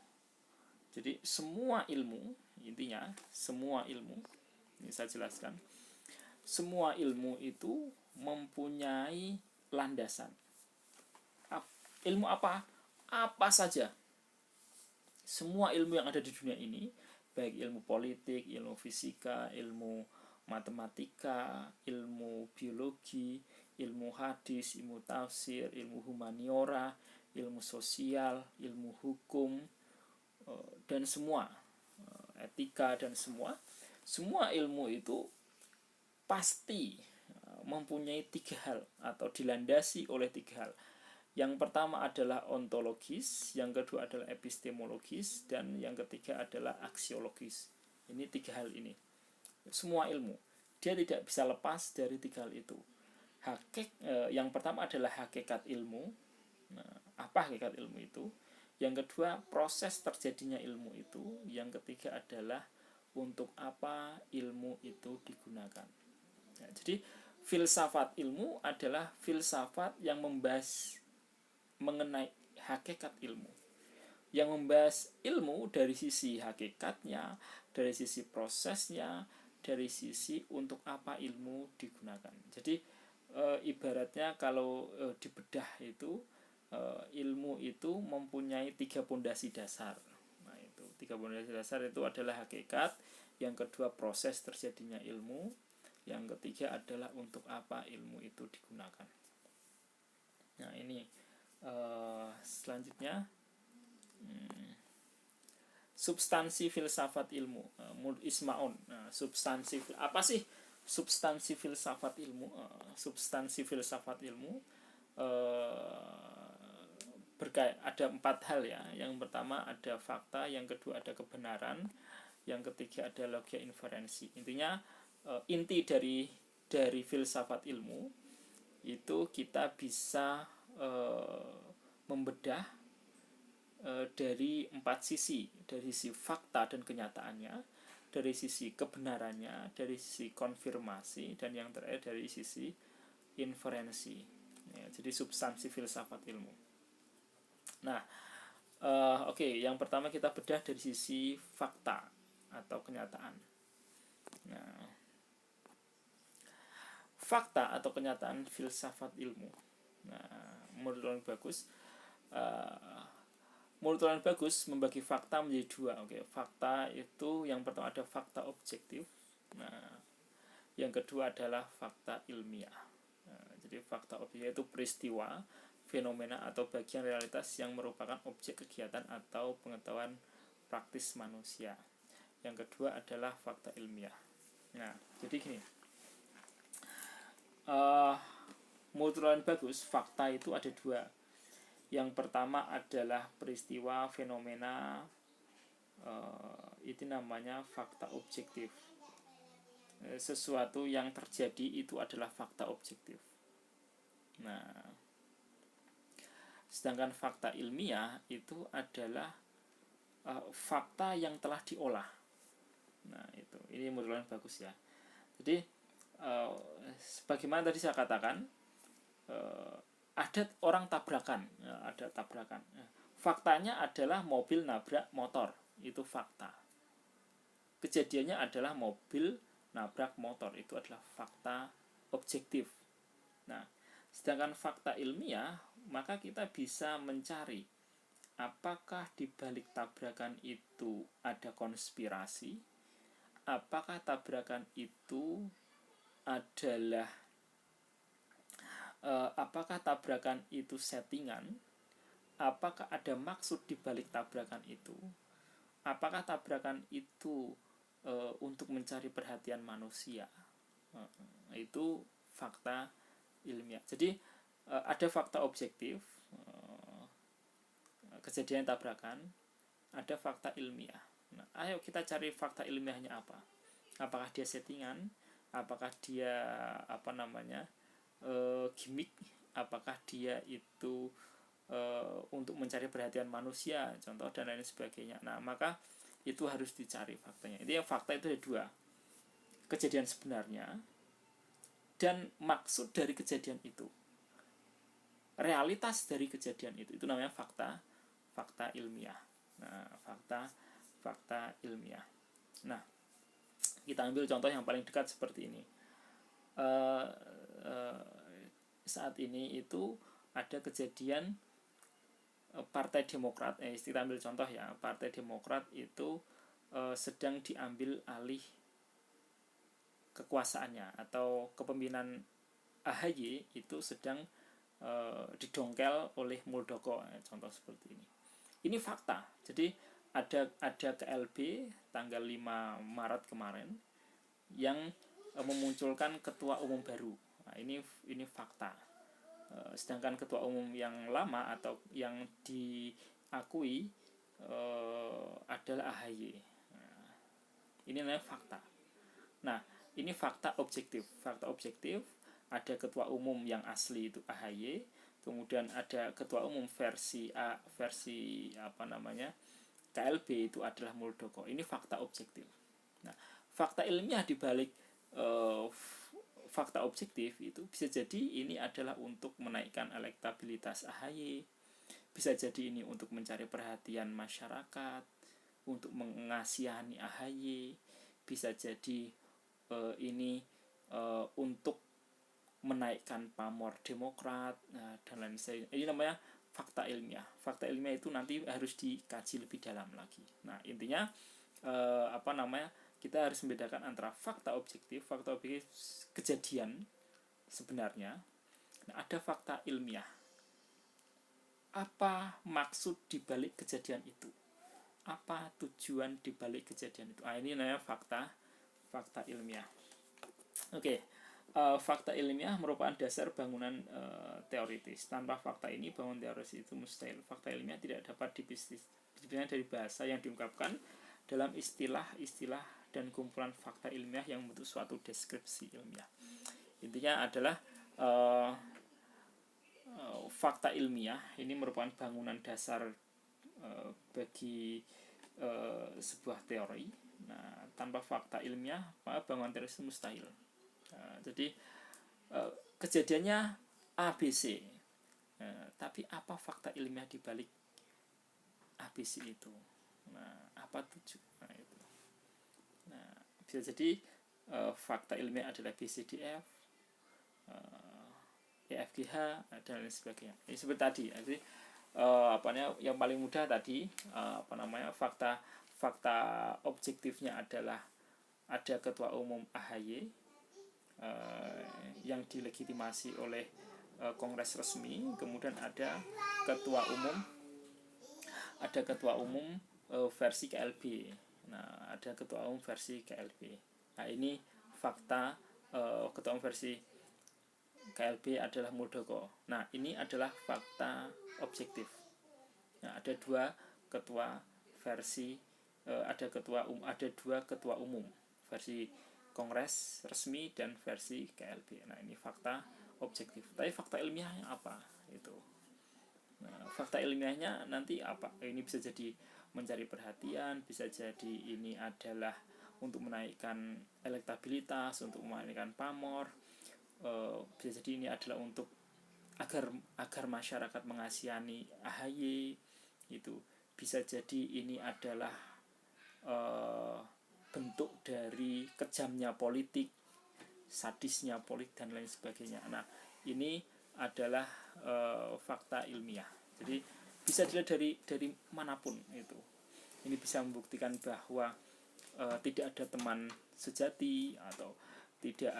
jadi semua ilmu, intinya semua ilmu, ini saya jelaskan, semua ilmu itu mempunyai landasan. Ilmu apa? Apa saja. Semua ilmu yang ada di dunia ini, baik ilmu politik, ilmu fisika, ilmu matematika, ilmu biologi, ilmu hadis, ilmu tafsir, ilmu humaniora, ilmu sosial, ilmu hukum, dan semua etika, dan semua ilmu itu pasti mempunyai 3 hal atau dilandasi oleh 3 hal. Yang pertama adalah ontologis, yang kedua adalah epistemologis, dan yang ketiga adalah aksiologis. Ini 3 hal ini. Semua ilmu, dia tidak bisa lepas dari 3 hal itu. Yang pertama adalah hakikat ilmu. Nah, apa hakikat ilmu itu? Yang kedua, proses terjadinya ilmu itu. Yang ketiga adalah untuk apa ilmu itu digunakan. Nah, jadi filsafat ilmu adalah filsafat yang membahas mengenai hakikat ilmu, yang membahas ilmu dari sisi hakikatnya, dari sisi prosesnya, dari sisi untuk apa ilmu digunakan. Jadi ibaratnya kalau dibedah itu ilmu itu mempunyai 3 pondasi dasar. Nah, itu 3 pondasi dasar itu adalah hakikat, yang kedua proses terjadinya ilmu, yang ketiga adalah untuk apa ilmu itu digunakan. Nah, ini selanjutnya substansi filsafat ilmu, Ismaun. Substansi apa sih substansi filsafat ilmu? Substansi filsafat ilmu ada 4 hal ya. Yang pertama ada fakta, yang kedua ada kebenaran, yang ketiga ada logia inferensi. Intinya inti dari filsafat ilmu itu kita bisa membedah dari 4 sisi, dari sisi fakta dan kenyataannya, dari sisi kebenarannya, dari sisi konfirmasi, dan yang terakhir dari sisi inferensi. Ya, jadi substansi filsafat ilmu. Nah, yang pertama kita bedah dari sisi fakta atau kenyataan. Nah, fakta atau kenyataan filsafat ilmu. Nah, menurut Laurent Bagus membagi fakta menjadi 2. Fakta itu yang pertama ada fakta objektif. Nah, yang kedua adalah fakta ilmiah. Nah, jadi fakta objektif itu peristiwa, fenomena atau bagian realitas yang merupakan objek kegiatan atau pengetahuan praktis manusia. Yang kedua adalah fakta ilmiah. Nah, jadi gini. Menurut Laurent Bagus, fakta itu ada 2. Yang pertama adalah peristiwa, fenomena, itu namanya fakta objektif. sesuatu yang terjadi itu adalah fakta objektif. Nah, sedangkan fakta ilmiah itu adalah fakta yang telah diolah. Nah, ini modelan bagus ya. Jadi sebagaimana tadi saya katakan, ada orang tabrakan, ada tabrakan. Faktanya adalah mobil nabrak motor, itu fakta. Kejadiannya adalah mobil nabrak motor, itu adalah fakta objektif. Nah, sedangkan fakta ilmiah, maka kita bisa mencari apakah di balik tabrakan itu ada konspirasi, apakah tabrakan itu adalah apakah tabrakan itu settingan, apakah ada maksud di balik tabrakan itu, apakah tabrakan itu untuk mencari perhatian manusia. Itu fakta ilmiah. Jadi ada fakta objektif, kejadian tabrakan, ada fakta ilmiah. Nah, ayo kita cari fakta ilmiahnya apa. Apakah dia settingan, apakah dia gimmick, apakah dia itu untuk mencari perhatian manusia, contoh dan lain sebagainya. Nah, maka itu harus dicari faktanya. Itu yang fakta itu ada dua, kejadian sebenarnya dan maksud dari kejadian itu, realitas dari kejadian itu namanya fakta ilmiah. Nah, fakta ilmiah. Nah, kita ambil contoh yang paling dekat seperti ini. Saat ini itu ada kejadian Partai Demokrat, kita ambil contoh ya, Partai Demokrat itu sedang diambil alih kekuasaannya, atau kepemimpinan AHY itu sedang didongkel oleh Muldoko, contoh seperti ini. Ini fakta. Jadi ada KLB tanggal 5 Maret kemarin yang memunculkan ketua umum baru. Nah, ini fakta. Sedangkan ketua umum yang lama atau yang diakui adalah AHY. Nah, ini namanya fakta. Nah, ini fakta objektif. Fakta objektif, ada ketua umum yang asli itu AHY, kemudian ada ketua umum versi KLB itu adalah Muldoko. Ini fakta objektif. Nah, fakta ilmiah di balik fakta objektif itu bisa jadi ini adalah untuk menaikkan elektabilitas AHY, bisa jadi ini untuk mencari perhatian masyarakat, untuk mengasihani AHY, bisa jadi ini untuk menaikkan pamor Demokrat, dan lain sebagainya. Ini namanya fakta ilmiah. Fakta ilmiah itu nanti harus dikaji lebih dalam lagi. Nah, intinya kita harus membedakan antara fakta objektif kejadian sebenarnya. Nah, ada fakta ilmiah. Apa maksud dibalik kejadian itu? Apa tujuan dibalik kejadian itu? Ini namanya fakta ilmiah. Oke. Fakta ilmiah merupakan dasar bangunan teoritis. Tanpa fakta ini, bangunan teoritis itu mustahil. Fakta ilmiah tidak dapat dipisahkan dari bahasa yang diungkapkan dalam istilah-istilah dan kumpulan fakta ilmiah yang membentuk suatu deskripsi ilmiah. Intinya adalah fakta ilmiah ini merupakan bangunan dasar bagi sebuah teori. Nah, tanpa fakta ilmiah, maka bangunan teori itu mustahil. Jadi kejadiannya ABC, tapi apa fakta ilmiah di balik ABC itu? Nah, apa tujuan? Itu. Nah, bisa jadi fakta ilmiah adalah BCDF, EFGH, dan lain sebagainya. Ini seperti tadi. Jadi yang paling mudah tadi fakta objektifnya adalah ada ketua umum AHY yang dilegitimasi oleh kongres resmi, kemudian ada ketua umum versi KLB. Nah, ada ketua umum versi KLB. Nah, ini fakta ketua umum versi KLB adalah Muldoko. Nah, ini adalah fakta objektif. Nah, ada dua ketua versi, ada dua ketua umum versi kongres resmi dan versi KLB. Nah, ini fakta objektif. Tapi fakta ilmiahnya apa? Itu. Nah, fakta ilmiahnya nanti apa? Ini bisa jadi mencari perhatian, bisa jadi ini adalah untuk menaikkan elektabilitas, untuk menaikkan pamor, bisa jadi ini adalah untuk agar masyarakat mengasihani AHY. Itu bisa jadi ini adalah bentuk dari kejamnya politik, sadisnya politik dan lain sebagainya. Nah, ini adalah fakta ilmiah. Jadi bisa dilihat dari manapun itu. Ini bisa membuktikan bahwa tidak ada teman sejati, atau tidak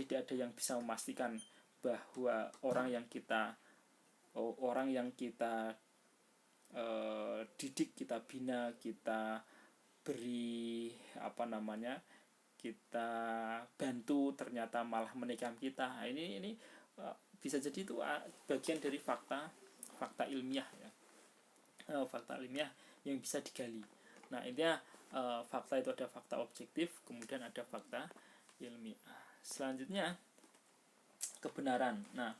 ada yang bisa memastikan bahwa orang yang kita didik, kita bina, kita beri kita bantu, ternyata malah menikam kita. Nah, ini bisa jadi itu bagian dari fakta ilmiah ya. Fakta ilmiah yang bisa digali. Nah, intinya fakta itu ada fakta objektif, kemudian ada fakta ilmiah. Selanjutnya kebenaran. Nah,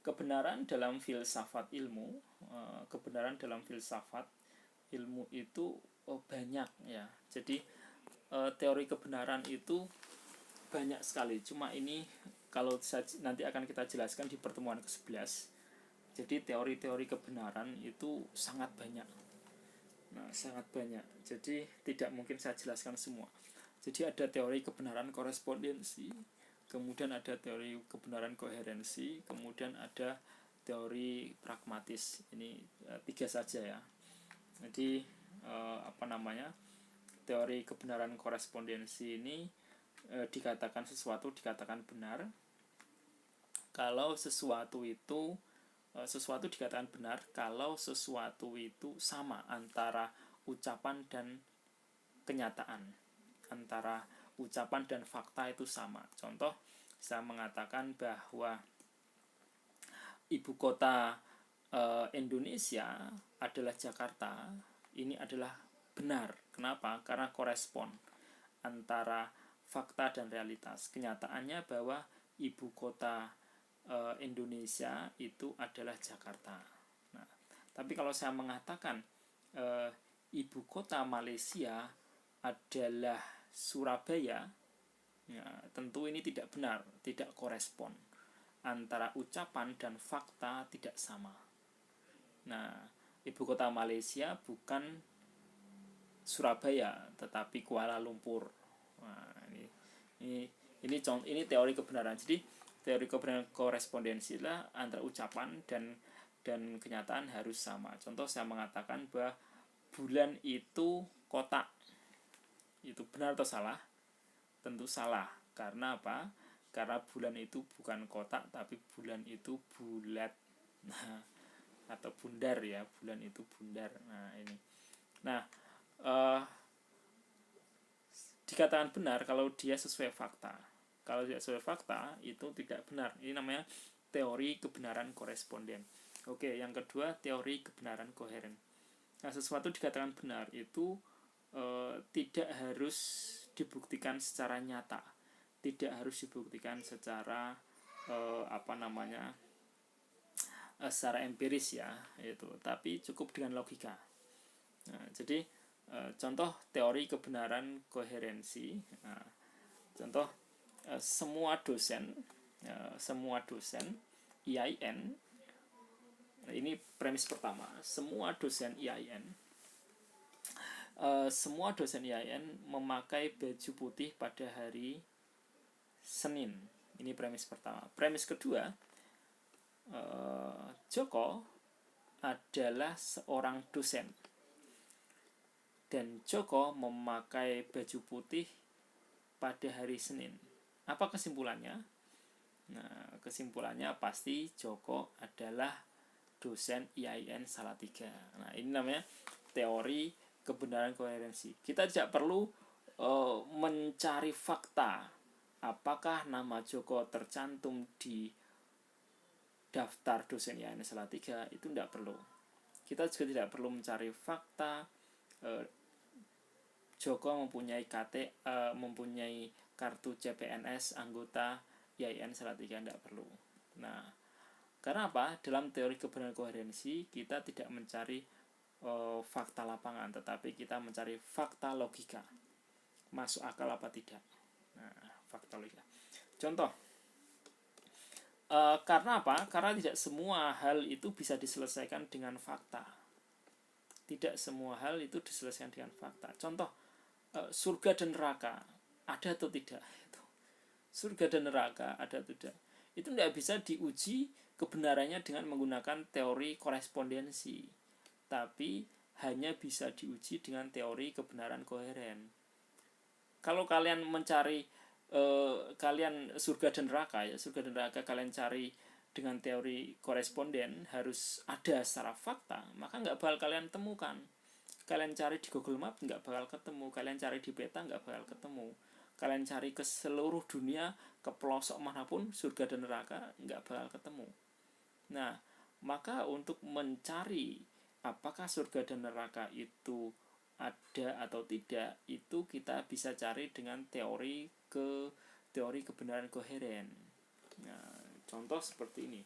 kebenaran dalam filsafat ilmu, itu banyak ya. Jadi teori kebenaran itu banyak sekali. Cuma ini kalau nanti akan kita jelaskan di pertemuan ke-11. Jadi teori-teori kebenaran itu sangat banyak. Nah, sangat banyak. Jadi tidak mungkin saya jelaskan semua. Jadi ada teori kebenaran korespondensi, kemudian ada teori kebenaran koherensi, kemudian ada teori pragmatis. Ini 3 saja ya. Jadi teori kebenaran korespondensi ini dikatakan benar kalau sesuatu dikatakan benar kalau sesuatu itu sama antara ucapan dan kenyataan, antara ucapan dan fakta itu sama. Contoh, saya mengatakan bahwa ibu kota Indonesia adalah Jakarta. Ini adalah benar. Kenapa? Karena korespon antara fakta dan realitas. Kenyataannya bahwa ibu kota Indonesia itu adalah Jakarta. Nah, tapi kalau saya mengatakan ibu kota Malaysia adalah Surabaya, ya, tentu ini tidak benar, tidak korespon. Antara ucapan dan fakta tidak sama. Nah, ibu kota Malaysia bukan Surabaya, tetapi Kuala Lumpur. Nah, ini teori kebenaran. Jadi teori kebenaran korespondensi lah antara ucapan dan kenyataan harus sama. Contoh, saya mengatakan bahwa bulan itu kotak. Itu benar atau salah? Tentu salah. Karena apa? Karena bulan itu bukan kotak, tapi bulan itu bulat. Nah, atau bundar ya, bulan itu bundar. Nah, ini. Nah, dikatakan benar kalau dia sesuai fakta. Kalau tidak sesuai fakta, itu tidak benar. Ini namanya teori kebenaran koresponden. Oke, yang kedua, teori kebenaran koheren. Nah, sesuatu dikatakan benar itu tidak harus dibuktikan secara nyata, tidak harus dibuktikan secara secara empiris ya, itu, tapi cukup dengan logika. Nah, jadi contoh teori kebenaran koherensi. Nah, contoh semua dosen IAIN. Nah, ini premis pertama. Semua dosen IAIN memakai baju putih pada hari Senin. Ini premis pertama. Premis kedua, Joko adalah seorang dosen dan Joko memakai baju putih pada hari Senin. Apa kesimpulannya? Nah, kesimpulannya pasti Joko adalah dosen IAIN Salatiga. Nah, ini namanya teori kebenaran koherensi. Kita tidak perlu mencari fakta apakah nama Joko tercantum di daftar dosen IAIN Salatiga, itu tidak perlu. Kita juga tidak perlu mencari fakta Joko mempunyai mempunyai kartu CPNS, anggota IAIN Salatiga, tidak perlu. Nah, karena apa? Dalam teori kebenaran koherensi kita tidak mencari fakta lapangan, tetapi kita mencari fakta logika, masuk akal apa tidak. Nah, fakta logika. Contoh, karena apa? Karena tidak semua hal itu bisa diselesaikan dengan fakta. Tidak semua hal itu diselesaikan dengan fakta. Contoh, surga dan neraka ada atau tidak? Surga dan neraka ada atau tidak? Itu tidak bisa diuji kebenarannya dengan menggunakan teori korespondensi, tapi hanya bisa diuji dengan teori kebenaran koheren. Kalau kalian mencari kalian surga dan neraka, ya surga dan neraka kalian cari dengan teori koresponden harus ada secara fakta, maka nggak bakal kalian temukan. Kalian cari di Google Map nggak bakal ketemu, kalian cari di peta nggak bakal ketemu, kalian cari ke seluruh dunia, ke pelosok manapun, surga dan neraka nggak bakal ketemu. Nah, maka untuk mencari apakah surga dan neraka itu ada atau tidak, itu kita bisa cari dengan teori kebenaran koheren. Nah, contoh seperti ini.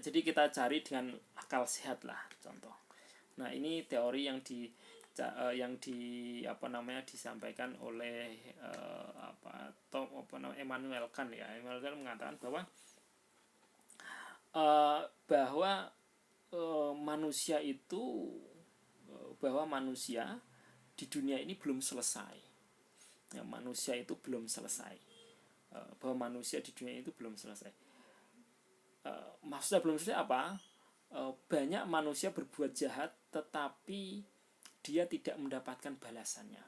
Jadi kita cari dengan akal sehat lah, contoh. Nah, ini teori yang disampaikan oleh Immanuel Kant ya. Immanuel Kant mengatakan bahwa manusia di dunia ini belum selesai. Ya, manusia itu belum selesai. Bahwa manusia di dunia itu belum selesai. Maksudnya belum selesai apa? Banyak manusia berbuat jahat tetapi dia tidak mendapatkan balasannya.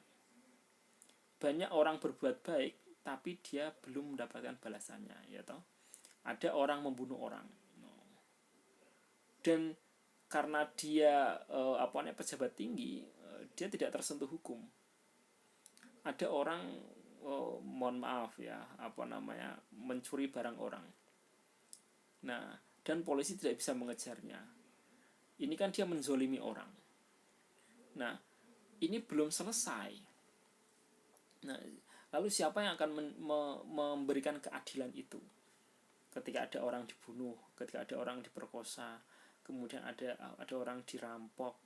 Banyak orang berbuat baik tapi dia belum mendapatkan balasannya, ya toh. Ada orang membunuh orang, dan karena dia pejabat tinggi, dia tidak tersentuh hukum. Ada orang mencuri barang orang. Nah, dan polisi tidak bisa mengejarnya. Ini kan dia menzolimi orang. Nah, ini belum selesai. Nah, lalu siapa yang akan memberikan keadilan itu? Ketika ada orang dibunuh, ketika ada orang diperkosa, kemudian ada orang dirampok,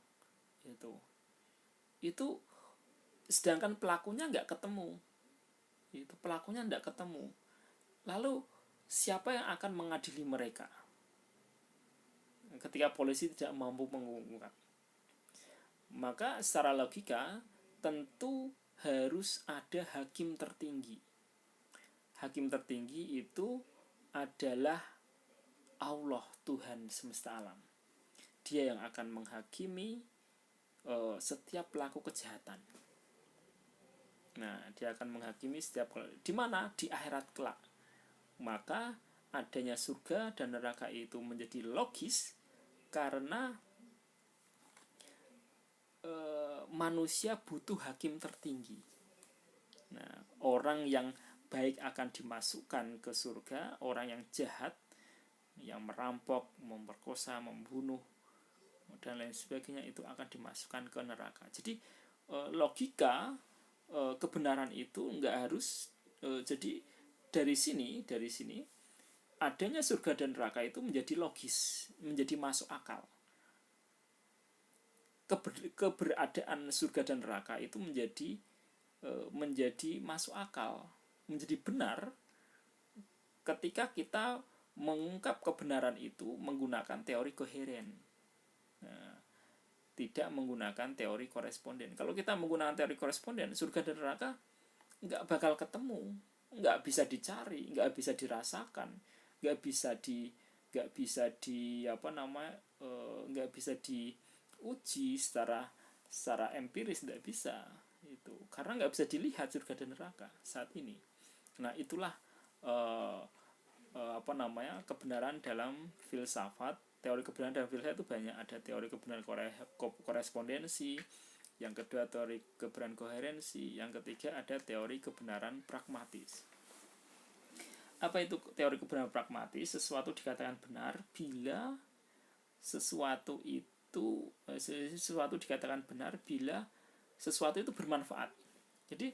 itu sedangkan pelakunya nggak ketemu. Itu pelakunya nggak ketemu. Lalu siapa yang akan mengadili mereka ketika polisi tidak mampu mengungkap? Maka secara logika tentu harus ada hakim tertinggi. Hakim tertinggi itu adalah Allah, Tuhan semesta alam. Dia yang akan menghakimi setiap pelaku kejahatan. Nah, dia akan menghakimi setiap, di mana? Di akhirat kelak. Maka adanya surga dan neraka itu menjadi logis karena manusia butuh hakim tertinggi. Nah, orang yang baik akan dimasukkan ke surga, orang yang jahat, yang merampok, memperkosa, membunuh, dan lain sebagainya itu akan dimasukkan ke neraka. Jadi logika kebenaran itu nggak harus. Jadi dari sini adanya surga dan neraka itu menjadi logis, menjadi masuk akal. Keberadaan surga dan neraka itu menjadi masuk akal, menjadi benar ketika kita mengungkap kebenaran itu menggunakan teori koheren. Nah, tidak menggunakan teori koresponden. Kalau kita menggunakan teori koresponden, surga dan neraka nggak bakal ketemu, nggak bisa dicari, nggak bisa dirasakan, nggak bisa diuji secara empiris, nggak bisa itu, karena nggak bisa dilihat surga dan neraka saat ini. Nah, itulah kebenaran dalam filsafat. Teori kebenaran dalam filsafat itu banyak. Ada teori kebenaran korespondensi, yang kedua teori kebenaran koherensi, yang ketiga ada teori kebenaran pragmatis. Apa itu teori kebenaran pragmatis? Sesuatu dikatakan benar bila sesuatu dikatakan benar bila sesuatu itu bermanfaat. Jadi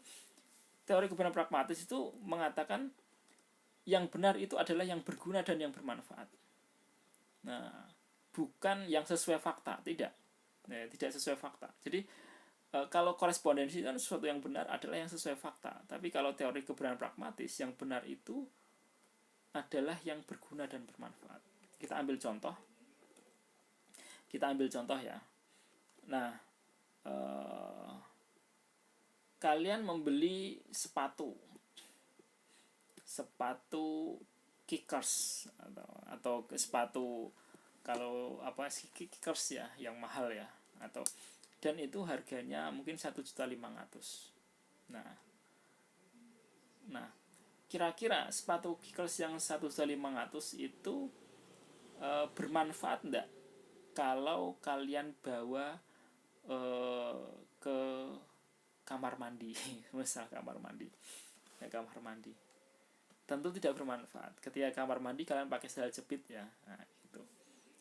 teori kebenaran pragmatis itu mengatakan yang benar itu adalah yang berguna dan yang bermanfaat. Nah, bukan yang sesuai fakta, tidak. Nah, tidak sesuai fakta. Jadi kalau korespondensi kan sesuatu yang benar adalah yang sesuai fakta. Tapi kalau teori kebenaran pragmatis, yang benar itu adalah yang berguna dan bermanfaat. Kita ambil contoh ya. Nah, kalian membeli sepatu kickers atau sepatu, kalau kickers ya yang mahal ya, dan itu harganya mungkin 1.500.000. Nah, kira-kira sepatu kickers yang 1.500.000 itu bermanfaat enggak kalau kalian bawa ke kamar mandi misal kamar mandi. Tentu tidak bermanfaat. Ketika kamar mandi kalian pakai sandal jepit ya. Nah, gitu.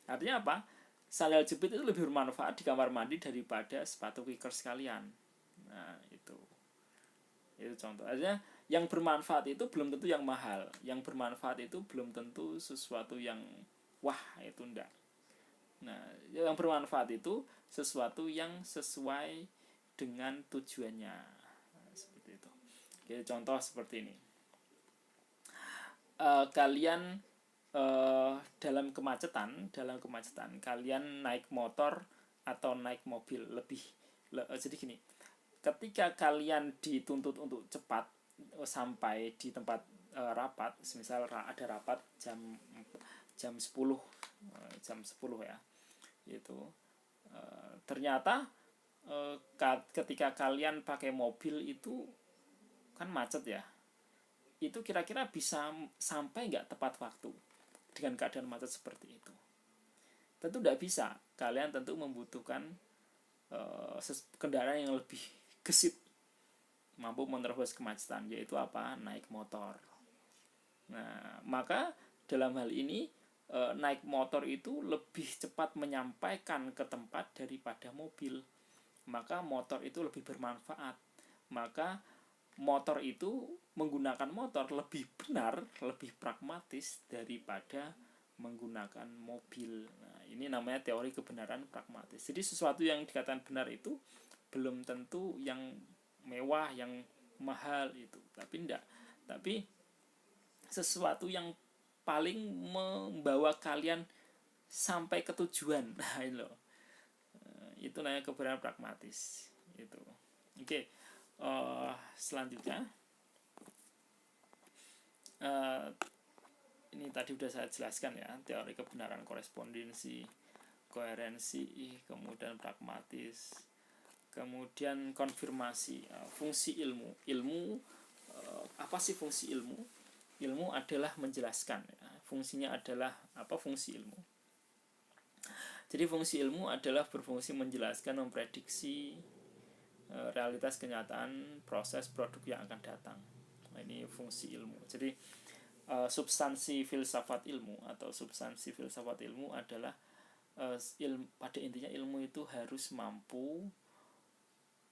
Artinya apa? Sandal jepit itu lebih bermanfaat di kamar mandi daripada sepatu kickers kalian. Nah, itu contoh. Artinya yang bermanfaat itu belum tentu yang mahal. Yang bermanfaat itu belum tentu sesuatu yang wah, itu enggak. Nah, yang bermanfaat itu sesuatu yang sesuai dengan tujuannya. Nah, seperti itu. Oke, contoh seperti ini. Kalian dalam kemacetan kalian naik motor atau naik mobil jadi gini, ketika kalian dituntut untuk cepat sampai di tempat rapat, misal ada rapat jam 10 ya, itu ternyata ketika kalian pakai mobil itu kan macet ya, itu kira-kira bisa sampai nggak tepat waktu dengan keadaan macet seperti itu? Tentu tidak bisa. Kalian tentu membutuhkan kendaraan yang lebih gesit, mampu menerobos kemacetan, yaitu apa? Naik motor. Nah, maka dalam hal ini naik motor itu lebih cepat menyampaikan ke tempat daripada mobil. Maka motor itu lebih bermanfaat. Maka motor itu, menggunakan motor lebih benar, lebih pragmatis daripada menggunakan mobil. Nah, ini namanya teori kebenaran pragmatis. Jadi sesuatu yang dikatakan benar itu belum tentu yang mewah, yang mahal itu. Tapi enggak. Tapi sesuatu yang paling membawa kalian sampai ke tujuan. Nah, ini loh. Itu namanya kebenaran pragmatis. Itu. Oke. Selanjutnya ini tadi sudah saya jelaskan ya, teori kebenaran korespondensi, koherensi, kemudian pragmatis, kemudian konfirmasi. Fungsi ilmu apa sih fungsi ilmu? Ilmu adalah menjelaskan ya. Fungsinya adalah apa fungsi ilmu? Jadi fungsi ilmu adalah berfungsi menjelaskan, memprediksi realitas kenyataan proses produk yang akan datang. Nah, ini fungsi ilmu. Jadi substansi filsafat ilmu adalah pada intinya ilmu itu harus mampu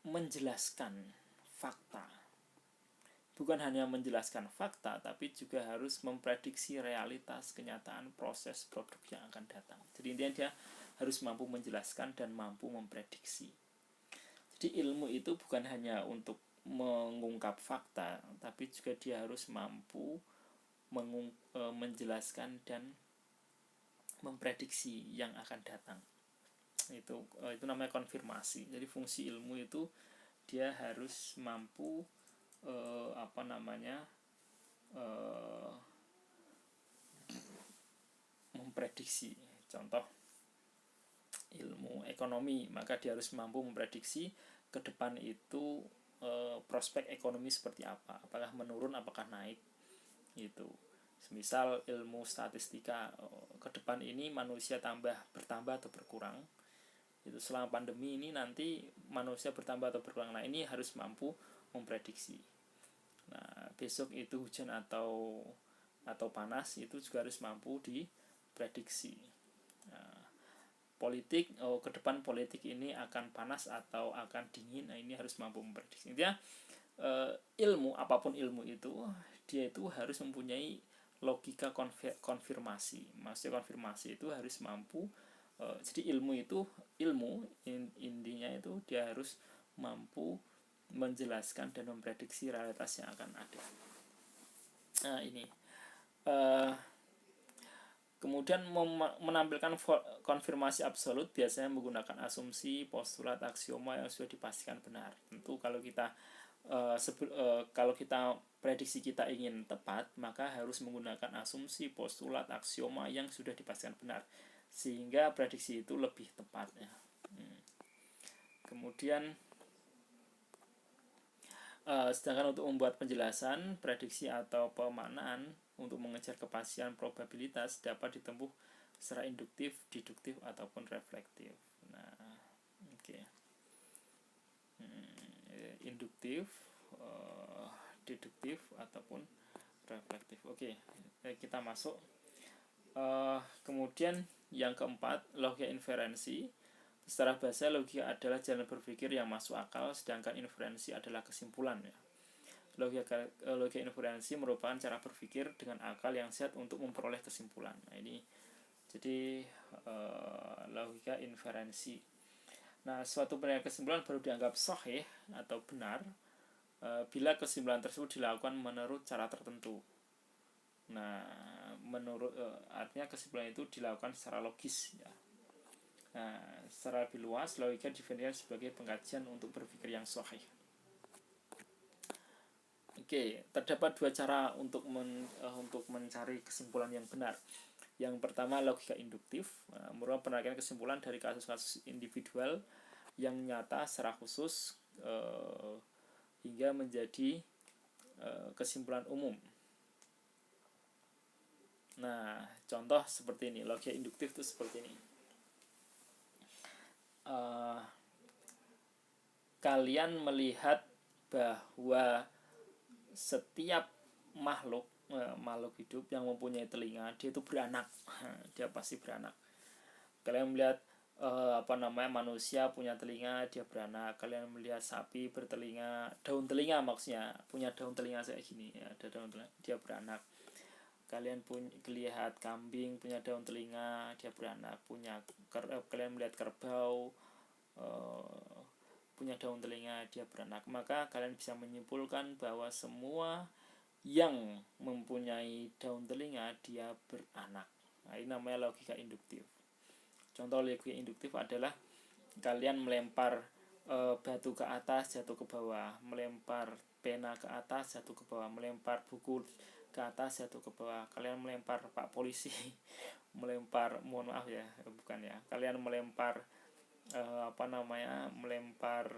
menjelaskan fakta. Bukan hanya menjelaskan fakta, tapi juga harus memprediksi realitas kenyataan proses produk yang akan datang. Jadi intinya dia harus mampu menjelaskan dan mampu memprediksi. Jadi ilmu itu bukan hanya untuk mengungkap fakta, tapi juga dia harus mampu menjelaskan dan memprediksi yang akan datang. Itu namanya konfirmasi. Jadi fungsi ilmu itu dia harus mampu memprediksi. Contoh ilmu ekonomi, maka dia harus mampu memprediksi ke depan itu prospek ekonomi seperti apa, apakah menurun, apakah naik, gitu. Misal ilmu statistika, ke depan ini manusia bertambah atau berkurang, itu selama pandemi ini nanti manusia bertambah atau berkurang. Nah, ini harus mampu memprediksi. Nah, besok itu hujan atau panas, itu juga harus mampu diprediksi. Nah, politik, ke depan politik ini akan panas atau akan dingin. Nah, ini harus mampu memprediksi. Intinya ilmu, apapun ilmu itu, dia itu harus mempunyai logika konfirmasi. Maksudnya konfirmasi itu harus mampu, jadi intinya itu dia harus mampu menjelaskan dan memprediksi realitas yang akan ada. Nah, ini kemudian menampilkan konfirmasi absolut biasanya menggunakan asumsi, postulat, aksioma yang sudah dipastikan benar. Tentu kalau kita prediksi kita ingin tepat, maka harus menggunakan asumsi, postulat, aksioma yang sudah dipastikan benar, sehingga prediksi itu lebih tepat ya. Kemudian sedangkan untuk membuat penjelasan, prediksi atau pemaknaan untuk mengejar kepastian probabilitas dapat ditempuh secara induktif, deduktif ataupun reflektif. Nah, oke. Induktif, deduktif ataupun reflektif. Oke, kita masuk. Kemudian yang keempat, logika inferensi. Secara bahasa, logika adalah jalan berpikir yang masuk akal, sedangkan inferensi adalah kesimpulan ya. Logika inferensi merupakan cara berpikir dengan akal yang sehat untuk memperoleh kesimpulan. Nah, ini jadi logika inferensi. Nah, suatu penilaian kesimpulan baru dianggap sahih atau benar bila kesimpulan tersebut dilakukan menurut cara tertentu. Nah, artinya kesimpulan itu dilakukan secara logis ya. Nah, secara lebih luas, logika didefinisikan sebagai pengkajian untuk berpikir yang sahih. Oke, terdapat dua cara untuk mencari kesimpulan yang benar. Yang pertama, logika induktif, merupakan penarikan kesimpulan dari kasus-kasus individual yang nyata secara khusus hingga menjadi kesimpulan umum. Nah, contoh seperti ini, logika induktif itu seperti ini. Kalian melihat bahwa setiap makhluk hidup yang mempunyai telinga, dia itu beranak. Dia pasti beranak. Kalian melihat manusia punya telinga, dia beranak. Kalian melihat sapi bertelinga, daun telinga maksudnya, punya daun telinga kayak gini ya, ada daun telinga, dia beranak. Kalian lihat kambing punya daun telinga, dia beranak. Kalian melihat kerbau punya daun telinga, dia beranak. Maka kalian bisa menyimpulkan bahwa semua yang mempunyai daun telinga dia beranak. Nah, ini namanya logika induktif. Contoh logika induktif adalah kalian melempar batu ke atas, jatuh ke bawah, melempar pena ke atas, jatuh ke bawah, melempar buku ke atas, jatuh ke bawah. Kalian melempar Pak Polisi, melempar, mohon maaf ya, bukan ya. Kalian melempar melempar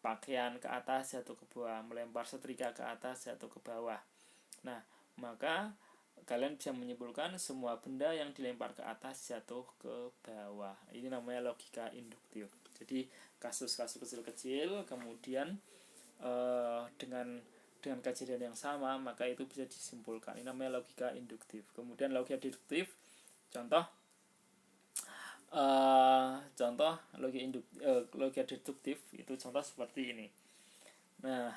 pakaian ke atas, jatuh ke bawah, melempar setrika ke atas, jatuh ke bawah. Nah, maka kalian bisa menyimpulkan semua benda yang dilempar ke atas jatuh ke bawah. Ini namanya logika induktif. Jadi kasus-kasus kecil-kecil, kemudian dengan kejadian yang sama, maka itu bisa disimpulkan. Ini namanya logika induktif. Kemudian logika deduktif, contoh logika deduktif itu contoh seperti ini. Nah,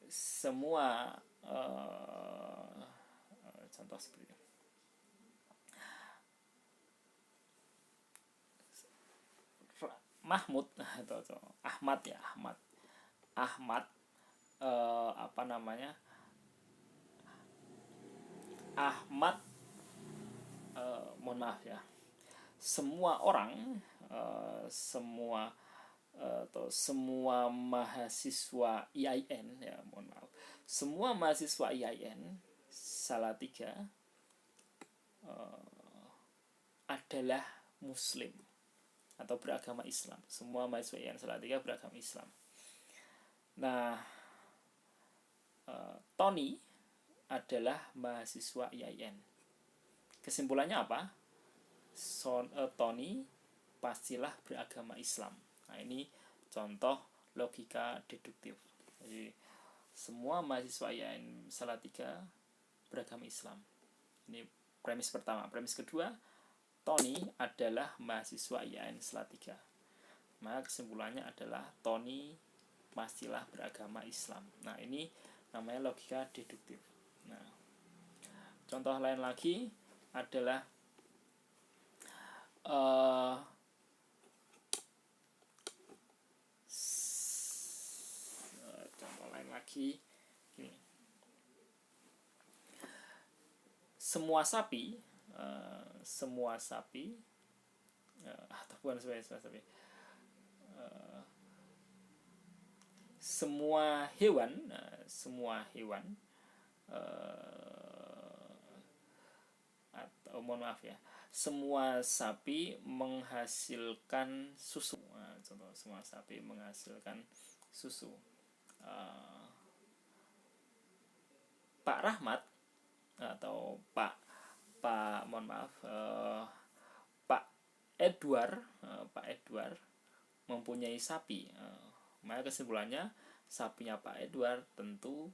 semua contoh seperti ini. Mahmud atau Ahmad ya, Ahmad mohon maaf ya, semua orang semua mahasiswa IAIN ya, mohon maaf, semua mahasiswa IAIN Salatiga adalah muslim atau beragama Islam. Semua mahasiswa IAIN Salatiga beragama Islam. Nah, Tony adalah mahasiswa IAIN. Kesimpulannya apa? Tony pastilah beragama Islam. Nah, ini contoh logika deduktif. Jadi semua mahasiswa IAIN Salatiga beragama Islam. Ini premis pertama. Premis kedua, Tony adalah mahasiswa IAIN Salatiga. Maka kesimpulannya adalah Tony pastilah beragama Islam. Nah, ini namanya logika deduktif. Nah, contoh lain lagi adalah contoh lain lagi gini. Semua sapi atau bukan sapi, semua hewan atau mohon maaf ya, semua sapi menghasilkan susu. Nah, contoh, semua sapi menghasilkan susu. Pak Rahmat atau Pak mohon maaf, Pak Edward mempunyai sapi. Maka kesimpulannya sapinya Pak Edward tentu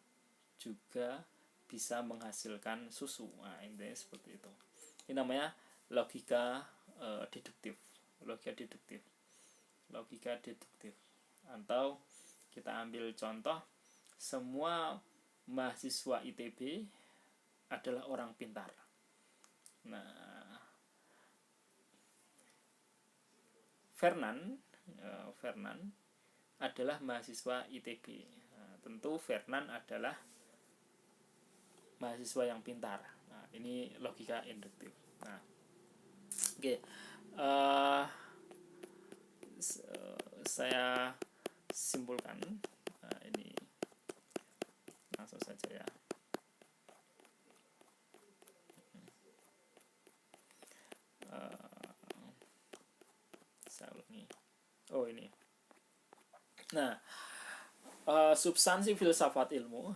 juga bisa menghasilkan susu. Nah, intinya seperti itu. Ini namanya logika deduktif. Logika deduktif. Atau kita ambil contoh, semua mahasiswa ITB adalah orang pintar. Nah, Fernan adalah mahasiswa ITB. Nah, tentu Fernan adalah mahasiswa yang pintar. Nah, ini logika induktif. Nah, oke. Saya simpulkan. Nah, ini langsung saja ya. Saya ulangi. Oh, ini. Nah, substansi filsafat ilmu,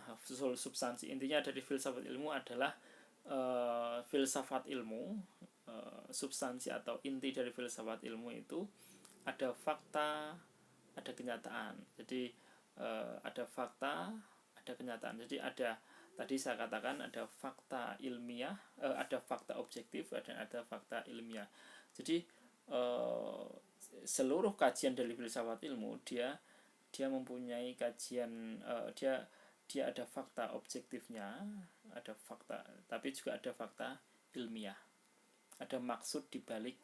substansi intinya dari filsafat ilmu adalah filsafat ilmu, substansi atau inti dari filsafat ilmu itu ada fakta, ada kenyataan. Jadi ada fakta, ada kenyataan. Jadi ada, tadi saya katakan ada fakta ilmiah, ada fakta objektif, dan ada fakta ilmiah. Jadi seluruh kajian dari filsafat ilmu dia mempunyai kajian, dia ada fakta objektifnya, ada fakta, tapi juga ada fakta ilmiah, ada maksud dibalik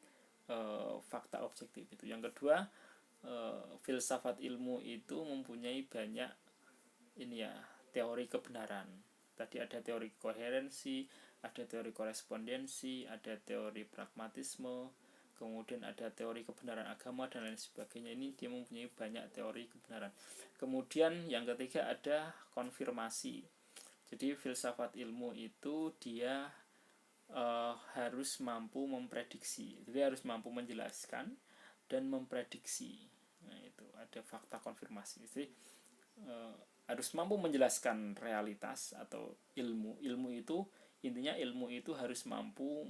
fakta objektif itu. Yang kedua, filsafat ilmu itu mempunyai banyak ini ya, teori kebenaran. Tadi ada teori koherensi, ada teori korespondensi, ada teori pragmatisme, kemudian ada teori kebenaran agama dan lain sebagainya. Ini dia mempunyai banyak teori kebenaran. Kemudian yang ketiga ada konfirmasi. Jadi filsafat ilmu itu dia harus mampu memprediksi. Jadi harus mampu menjelaskan dan memprediksi. Nah, itu ada fakta konfirmasi. Jadi harus mampu menjelaskan realitas atau ilmu. Ilmu itu intinya, ilmu itu harus mampu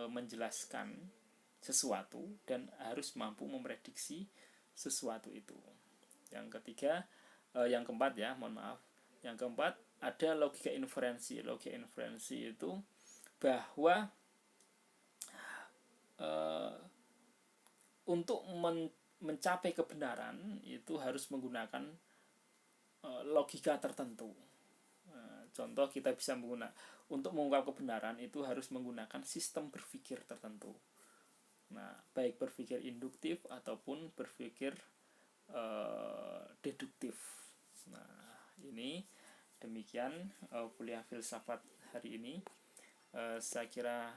menjelaskan sesuatu dan harus mampu memprediksi sesuatu itu. Yang ketiga, yang keempat ya, mohon maaf. Yang keempat ada logika inferensi. Logika inferensi itu bahwa untuk mencapai kebenaran itu harus menggunakan logika tertentu. Contoh, kita bisa menggunakan, untuk mengungkap kebenaran itu harus menggunakan sistem berpikir tertentu. Nah, baik berpikir induktif ataupun berpikir deduktif. Nah, ini demikian kuliah filsafat hari ini. Saya kira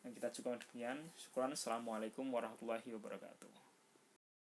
yang kita cukupkan demikian. Syukran. Assalamualaikum warahmatullahi wabarakatuh.